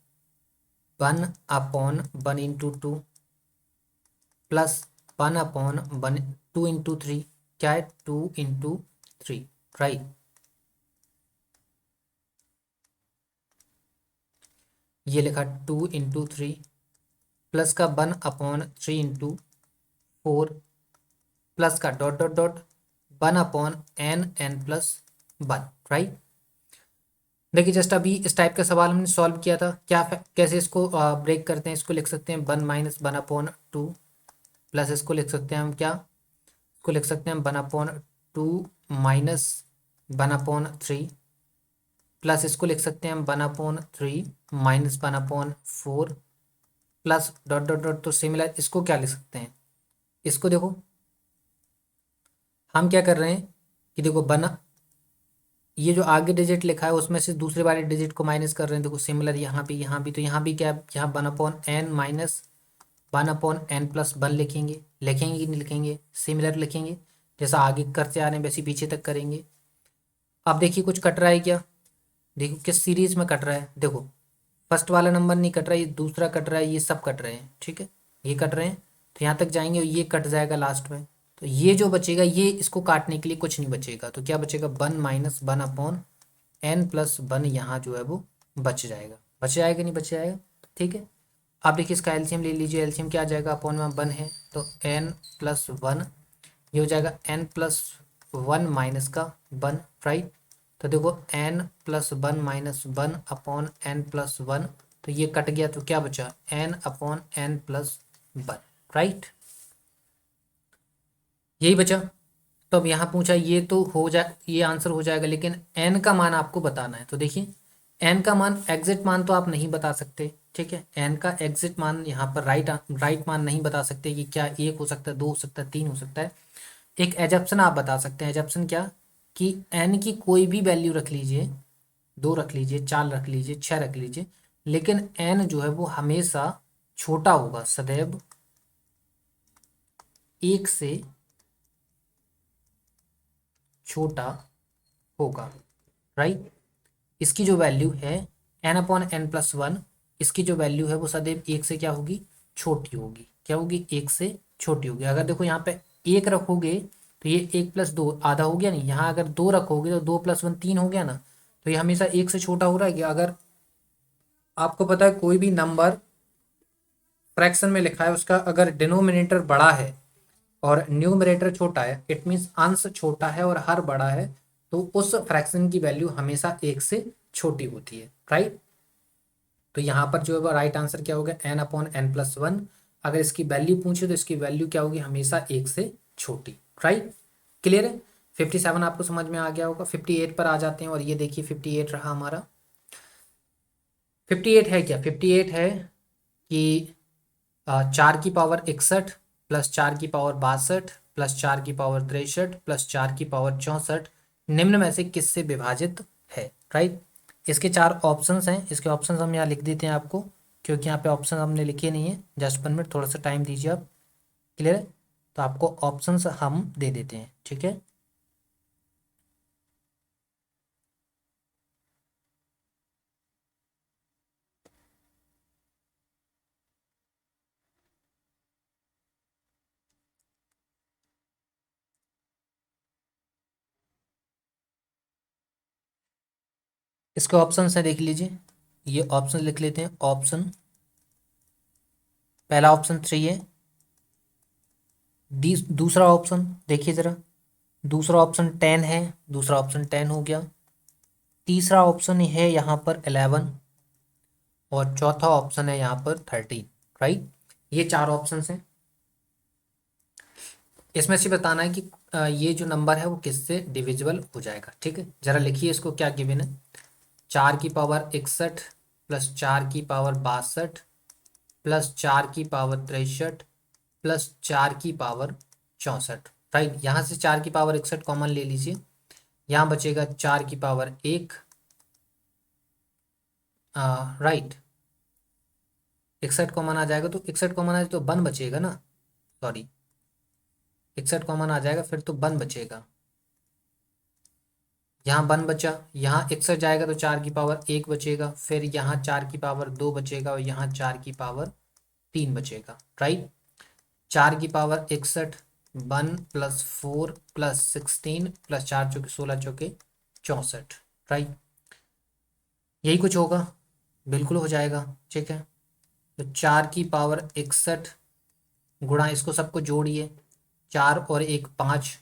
1/1 × 2 प्लस 1/2 × 3, क्या है 2 × 3, राइट। ये लिखा 2 × 3 प्लस का 1/3 × 4 प्लस का dot dot dot 1/n+1, right. देखिए जस्ट अभी इस टाइप का सवाल हमने सॉल्व किया था, क्या कैसे इसको ब्रेक करते हैं। इसको लिख सकते हैं 1 - 1/2 प्लस इसको लिख सकते हैं हम क्या, इसको लिख सकते हैं 1/2 माइनस 1/3 प्लस इसको लिख सकते हैं हम 1/3 minus 1/4 plus dot dot dot. तो सिमिलर इसको क्या लिख सकते हैं, इसको देखो हम क्या कर रहे हैं कि देखो बना ये जो आगे डिजिट लिखा है उसमें से दूसरे वाले डिजिट को माइनस कर रहे हैं। देखो सिमिलर यहाँ भी तो यहाँ भी क्या, यहाँ 1/n माइनस 1/n+1 लिखेंगे, लिखेंगे कि नहीं लिखेंगे, सिमिलर लिखेंगे। जैसा आगे करते आ रहे हैं वैसे पीछे तक करेंगे। अब देखिए कुछ कट रहा है क्या, देखो किस सीरीज में कट रहा है। देखो फर्स्ट वाला नंबर नहीं कट रहा है, ये दूसरा कट रहा है, ये सब कट रहे हैं, ठीक है। ये कट रहे हैं तो यहाँ तक जाएंगे और ये कट जाएगा लास्ट में। तो ये जो बचेगा ये इसको काटने के लिए कुछ नहीं बचेगा, तो क्या बचेगा 1 - 1/n+1 यहाँ जो है वो बच जाएगा, बच जाएगा नहीं बच जाएगा, ठीक है। अब देखिए इसका एलसीएम ले लीजिए, एलसीएम क्या आ जाएगा, अपॉन में 1 है तो n+1, ये हो जाएगा n+1 माइनस का 1, राइट। तो देखो n+1 - 1/n+1, तो ये कट गया तो क्या बचा n/n+1, राइट, यही बचा। तो अब यहाँ पूछा ये तो हो जा ये आंसर हो जाएगा, लेकिन n का मान आपको बताना है। तो देखिए n का मान एग्जिट मान तो आप नहीं बता सकते, ठीक है। n का एग्जिट मान यहाँ पर राइट मान नहीं बता सकते कि क्या 1 हो सकता है, 2 हो सकता है, 3 हो सकता है। एक एजप्शन आप बता सकते हैं, एजप्शन क्या कि n की कोई भी वैल्यू रख लीजिए, 2 रख लीजिए, 4 रख लीजिए, 6 रख लीजिए, लेकिन n जो है वो हमेशा छोटा होगा, सदैव 1 से छोटा होगा, राइट। इसकी जो वैल्यू है n/n+1, इसकी जो वैल्यू है वो सदैव 1 से क्या होगी, छोटी होगी, क्या होगी 1 से छोटी होगी। अगर देखो यहाँ पे 1 रखोगे तो ये 1+2 आधा हो गया नहीं, यहाँ अगर 2 रखोगे तो 2+1 3 हो गया ना, तो ये हमेशा 1 से छोटा हो रहा है कि अगर आपको पता है कोई भी नंबर फ्रैक्शन में लिखा है उसका अगर डिनोमिनेटर बड़ा है और न्यूमरेटर छोटा है, इट मीन्स अंश छोटा है और हर बड़ा है, तो उस फ्रैक्शन की वैल्यू हमेशा 1 से छोटी होती है, राइट। तो यहाँ पर जो है वो राइट आंसर क्या होगा n/n+1। अगर इसकी वैल्यू पूछे तो इसकी वैल्यू क्या होगी, हमेशा 1 से छोटी, राइट। क्लियर है। 57 आपको समझ में आ गया होगा। 58 पर आ जाते हैं, और ये देखिए 58 रहा हमारा। 58 है क्या, 58 है कि 4 की पावर 61 प्लस 4 की पावर 62 प्लस 4 की पावर 63 प्लस 4 की पावर 64 निम्न में से किससे विभाजित है, राइट। इसके 4 ऑप्शंस हैं, इसके ऑप्शंस हम यहाँ लिख देते हैं आपको, क्योंकि यहाँ पे ऑप्शन हमने लिखे नहीं है। जस्ट 1 मिनट, थोड़ा सा टाइम दीजिए आप। क्लियर है। तो आपको ऑप्शंस हम दे देते हैं, ठीक है। इसके ऑप्शन है, देख लीजिए। ये ऑप्शन लिख लेते हैं। ऑप्शन, पहला ऑप्शन 3 है। दूसरा ऑप्शन देखिए ज़रा, दूसरा ऑप्शन 10 है, दूसरा ऑप्शन 10 हो गया। तीसरा ऑप्शन है यहाँ पर 11, और चौथा ऑप्शन है यहाँ पर 13। राइट, ये चार ऑप्शन हैं। इसमें से बताना है कि ये जो नंबर है वो किससे डिविजिबल हो जाएगा। ठीक है, जरा लिखिए इसको, क्या गिवन है। 4 की पावर 61 प्लस 4 की पावर 62 प्लस 4 की पावर 63 प्लस 4 की पावर 64। राइट, यहाँ से 4 की पावर 61 कॉमन ले लीजिए, यहाँ बचेगा 4 की पावर 1। राइट, 61 कॉमन आ जाएगा, तो 61 कॉमन आ जाए तो 1 बचेगा ना, सॉरी, 61 कॉमन आ जाएगा फिर तो 1 बचेगा। यहाँ 1 बचा, यहाँ 61 जाएगा तो 4 की पावर 1 बचेगा, फिर यहाँ 4 की पावर 2 बचेगा, और यहाँ 4 की पावर 3 बचेगा। राइट, 4 की पावर 61, 1 + 4 + 16 प्लस 4 × 4 = 16, 16 × 64। राइट, यही कुछ होगा, बिल्कुल हो जाएगा। ठीक है, तो 4 की पावर 61 गुणा, इसको सबको जोड़िए, 4 और 1 5,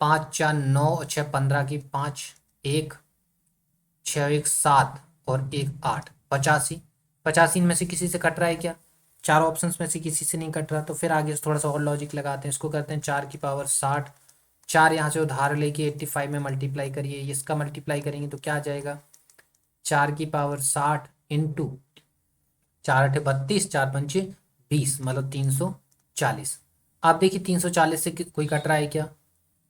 5 × 4 = 9, और 6 = 15 की 5, 1, 6 और 1 7, और 1 8, 85। 85 में से किसी से कट रहा है क्या? चार ऑप्शंस में से किसी से नहीं कट रहा, तो फिर आगे से थोड़ा सा और लॉजिक लगाते हैं। इसको करते हैं 4 की पावर 60, 4 यहाँ से उधार लेके 85 में मल्टीप्लाई करिए, इसका मल्टीप्लाई करेंगे तो क्या आ जाएगा, 4 की पावर 60 इंटू 4 × 8 = 32, 4 × 5 = 20, मतलब 340। आप देखिए 340 से कोई कट रहा है क्या?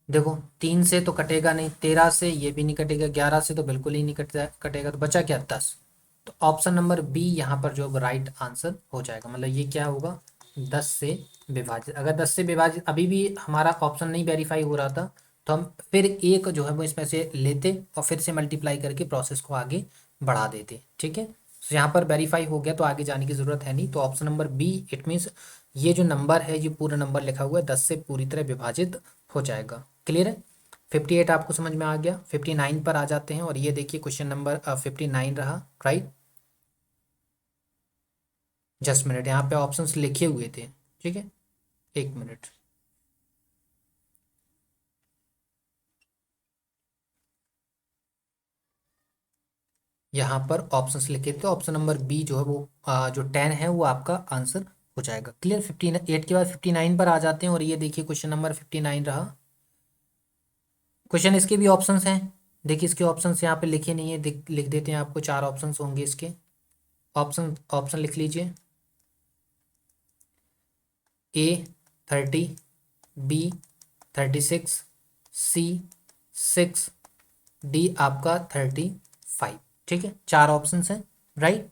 देखो 3 से तो कटेगा नहीं, 13 से ये भी नहीं कटेगा, 11 से तो बिल्कुल ही नहीं कटेगा, तो बचा क्या, 10। तो ऑप्शन नंबर बी यहाँ पर जो राइट आंसर हो जाएगा, मतलब ये क्या होगा, 10 से विभाजित। अगर 10 से विभाजित अभी भी हमारा ऑप्शन नहीं वेरीफाई हो रहा था, तो हम फिर एक जो है वो इसमें से लेते और फिर से मल्टीप्लाई करके प्रोसेस को आगे बढ़ा देते। ठीक है, तो यहाँ पर वेरीफाई हो गया तो आगे जाने की ज़रूरत है नहीं। तो option number B, it means ये जो नंबर है, ये पूरा नंबर लिखा हुआ है 10 से पूरी तरह विभाजित हो जाएगा। क्लियर है, 58 आपको समझ में आ गया। 59 पर आ जाते हैं, और ये देखिए क्वेश्चन नंबर 59 रहा। राइट, जस्ट मिनट, यहाँ पे ऑप्शंस लिखे हुए थे। ठीक है, 1 मिनट। यहाँ पर ऑप्शंस लिखे थे, ऑप्शन नंबर बी जो है वो जो 10 है वो आपका आंसर हो जाएगा। क्लियर, 58 के बाद 59 पर आ जाते हैं, और ये देखिए क्वेश्चन नंबर 59 रहा। क्वेश्चन इसके भी ऑप्शंस हैं, देखिए इसके ऑप्शंस यहाँ पे लिखे नहीं है, लिख देते हैं आपको, 4 ऑप्शंस होंगे इसके। ऑप्शन ऑप्शन लिख लीजिए, A 30, B 36, C 6, डी आपका 35। ठीक है, 4 ऑप्शन हैं। राइट,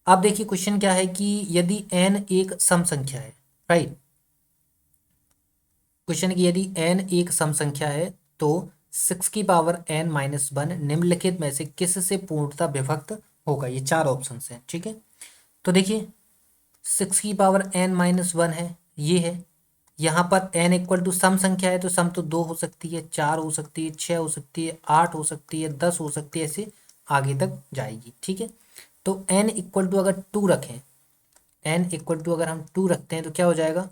अब देखिए क्वेश्चन क्या है कि यदि n एक सम संख्या है। राइट, क्वेश्चन है कि यदि n एक सम संख्या है तो 6 की पावर n - 1 निम्नलिखित में से किस से पूर्णतः विभक्त होगा। ये 4 ऑप्शन हैं। ठीक है, तो देखिए 6 की पावर n - 1 है, ये है। यहाँ पर n = सम संख्या है, तो सम तो 2 हो सकती है, 4 हो सकती है, 6 हो सकती है, 8 हो सकती है, 10 हो सकती है, ऐसे आगे तक जाएगी। ठीक है, तो n = अगर 2 रखें, अगर हम 2 रखते हैं तो क्या हो जाएगा,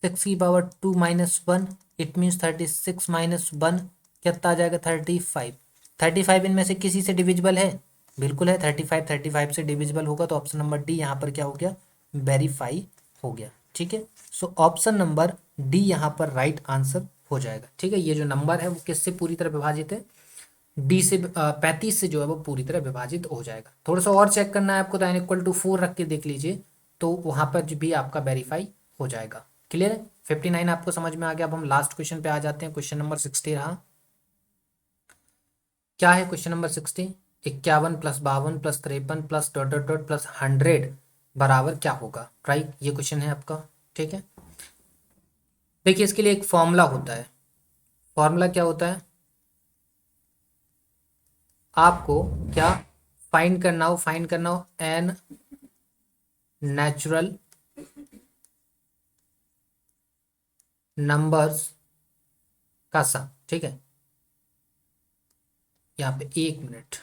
6 की पावर 2 - 1, इट मीन्स 36 - 1 कितना आ जाएगा, 35। 35 इनमें से किसी से डिविजिबल है, बिल्कुल है, 35 से डिविजिबल होगा, तो ऑप्शन नंबर डी यहाँ पर क्या हो गया, वेरीफाई हो गया। ठीक है, सो ऑप्शन नंबर डी यहाँ पर राइट आंसर हो जाएगा। ठीक है, ये जो नंबर है वो किससे पूरी तरह विभाजित है, डी से, 35 से जो है वो पूरी तरह विभाजित हो जाएगा। थोड़ा सा और चेक करना है आपको, तो n = 4 रख के देख लीजिए, तो वहाँ पर जो भी आपका वेरीफाई हो जाएगा। क्लियर है, 59 आपको समझ में आ गया। अब हम लास्ट क्वेश्चन पे आ जाते हैं, क्वेश्चन नंबर 60 रहा। क्या है question number 60, 51 + 52 + 53 + dot dot dot + 100 बराबर क्या होगा। राइट, ये क्वेश्चन है आपका। ठीक है, देखिए इसके लिए एक फॉर्मूला होता है। फॉर्मूला क्या होता है, आपको क्या फाइंड करना हो एन नेचुरल नंबर्स का सम। ठीक है, यहाँ पे 1 मिनट,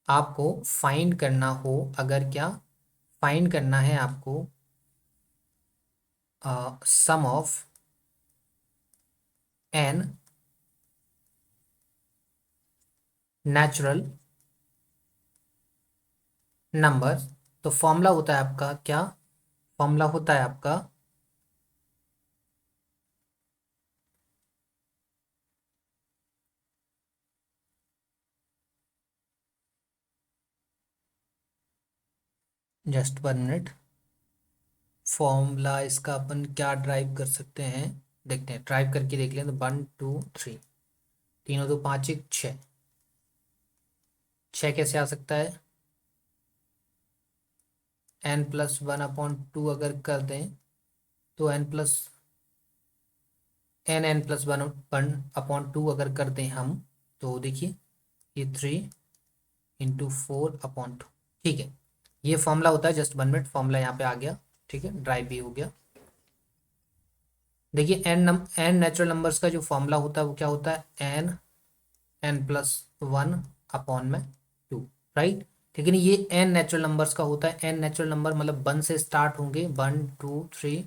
आपको फाइंड करना हो, अगर क्या फाइंड करना है आपको सम ऑफ एन नेचुरल नंबर, तो फॉर्मूला होता है आपका क्या, फॉर्मूला होता है आपका जस्ट 1 मिनट, फॉर्मूला इसका अपन क्या ड्राइव कर सकते हैं, देखते हैं, ड्राइव करके देख लें तो 1 2 3, तीनों दो पाँच एक छः, छः कैसे आ सकता है, n+1/2 अगर कर दें तो n+1/2 अगर कर दें हम, तो देखिए ये 3 × 4/2, ठीक है, ये फॉर्मूला होता है। जस्ट 1 मिनट, फॉर्मूला यहाँ पे आ गया, ठीक है, ड्राइव भी हो गया। देखिए एन नेचुरल नंबर्स का जो फॉर्मूला होता है वो क्या होता है, n+1/2, राइट। लेकिन ये एन नेचुरल नंबर्स का होता है, एन नेचुरल नंबर मतलब 1 से स्टार्ट होंगे, 1 2 3 ...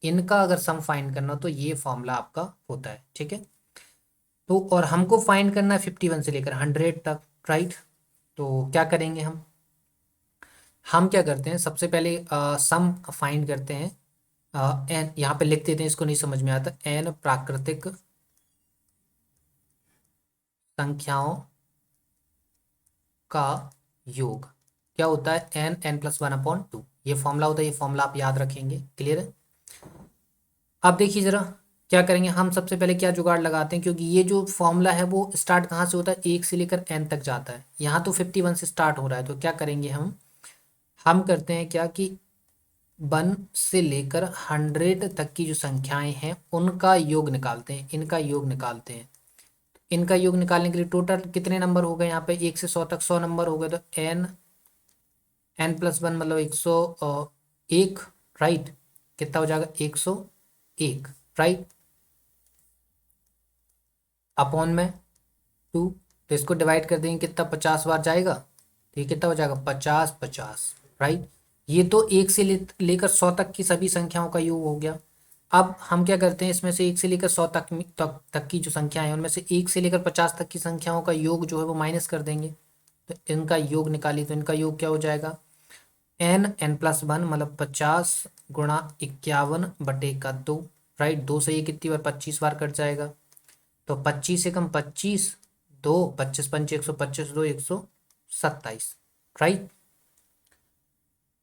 इनका अगर सम फाइंड करना हो तो ये फॉर्मूला आपका होता है, ठीक है। तो और हमको फाइंड करना है 51 से लेकर 100 तक, राइट। तो क्या करेंगे हम क्या करते हैं, सबसे पहले सम फाइंड करते हैं, एन यहाँ पे लिख देते हैं, इसको नहीं समझ में आता, एन प्राकृतिक संख्याओं का योग क्या होता है, n+1/2, ये फॉर्मूला होता है, ये फॉर्मूला आप याद रखेंगे, क्लियर है। अब देखिए जरा क्या करेंगे हम, सबसे पहले क्या जुगाड़ लगाते हैं, क्योंकि ये जो फॉर्मूला है वो स्टार्ट कहाँ से होता है, 1 से लेकर n तक जाता है, यहाँ तो 51 से स्टार्ट हो रहा है, तो क्या करेंगे हम करते हैं क्या कि 1 से लेकर 100 तक की जो संख्याएं हैं उनका योग निकालते हैं, इनका योग निकालते हैं। इनका योग निकालने के लिए टोटल कितने नंबर हो गए यहाँ पे, 1 से 100 तक 100 नंबर हो गए, तो n+1 मतलब 101, राइट, कितना हो जाएगा 101, राइट, अपॉन में 2, तो इसको डिवाइड कर देंगे कितना, 50 बार जाएगा, तो ये कितना हो जाएगा 50 50, राइट। ये तो 1 से लेकर 100 तक की सभी संख्याओं का योग हो गया। अब हम क्या करते हैं, इसमें से 1 से लेकर 100 तक की जो संख्याएं हैं उनमें से 1 से लेकर 50 तक की संख्याओं का योग जो है वो माइनस कर देंगे, तो इनका योग निकालिए, तो इनका योग क्या हो जाएगा, n+1 मतलब 50 × 51/2, राइट, 2 से ये कितनी बार 25 बार कट जाएगा, तो 25 से कम 25, 2 25 पंच 125, 2 127, राइट,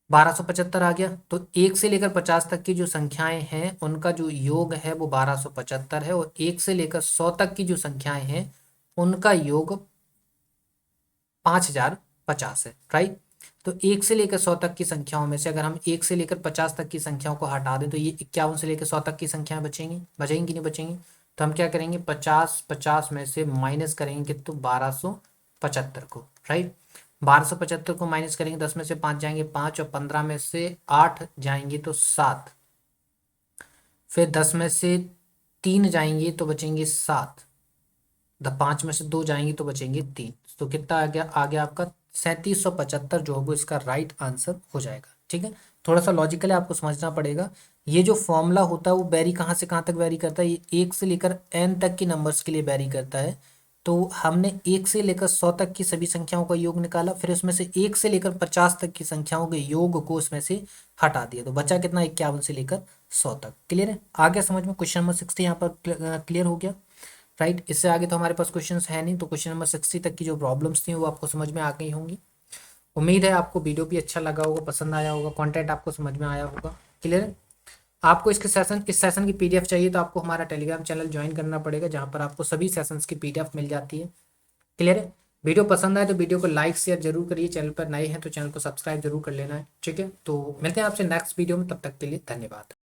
1275 आ गया। तो 1 से लेकर 50 तक की जो संख्याएं हैं उनका जो योग है वो 1275 है, और 1 से लेकर 100 तक की जो संख्याएं हैं उनका योग 5050 है, राइट। तो 1 से लेकर 100 तक की संख्याओं में से अगर हम 1 से लेकर 50 तक की संख्याओं को हटा दें तो ये 51 से लेकर 100 तक की संख्याएं बचेंगी, बचेंगी कि नहीं बचेंगी, तो हम क्या करेंगे, 50 में से माइनस करेंगे कितना, 1275 को, राइट, 1275 को माइनस करेंगे, 10 में से 5 जाएंगे 5, और 15 में से 8 जाएंगे तो 7, फिर 10 में से 3 जाएंगे तो बचेंगे 7, 5 में से 2 जाएंगे तो बचेंगे 3, तो कितना आ गया आपका 3775, जो है वो इसका राइट आंसर हो जाएगा, ठीक है। थोड़ा सा लॉजिकल है, आपको समझना पड़ेगा। ये जो फॉर्मूला होता है वो वेरी कहाँ से कहाँ तक वेरी करता है, ये 1 से लेकर n तक की नंबर्स के लिए वेरी करता है। तो हमने 1 से लेकर 100 तक की सभी संख्याओं का योग निकाला, फिर उसमें से 1 से लेकर 50 तक की संख्याओं के योग को उसमें से हटा दिया, तो बचा कितना, 51 से लेकर 100 तक, क्लियर है, आ गया समझ में। क्वेश्चन नंबर 60 यहाँ पर क्लियर हो गया, राइट। इससे आगे तो हमारे पास क्वेश्चंस है नहीं, तो क्वेश्चन नंबर 60 तक की जो प्रॉब्लम्स थी वो आपको समझ में आ गई होंगी। उम्मीद है आपको वीडियो भी अच्छा लगा होगा, पसंद आया होगा, कंटेंट आपको समझ में आया होगा, क्लियर है। आपको इस सेशन की पीडीएफ चाहिए तो आपको हमारा टेलीग्राम चैनल ज्वाइन करना पड़ेगा, जहाँ पर आपको सभी सेशंस की पीडीएफ मिल जाती है, क्लियर है। वीडियो पसंद आए तो वीडियो को लाइक शेयर जरूर करिए, चैनल पर नए हैं तो चैनल को सब्सक्राइब जरूर कर लेना है, ठीक है। तो मिलते हैं आपसे नेक्स्ट वीडियो में, तब तक के लिए धन्यवाद।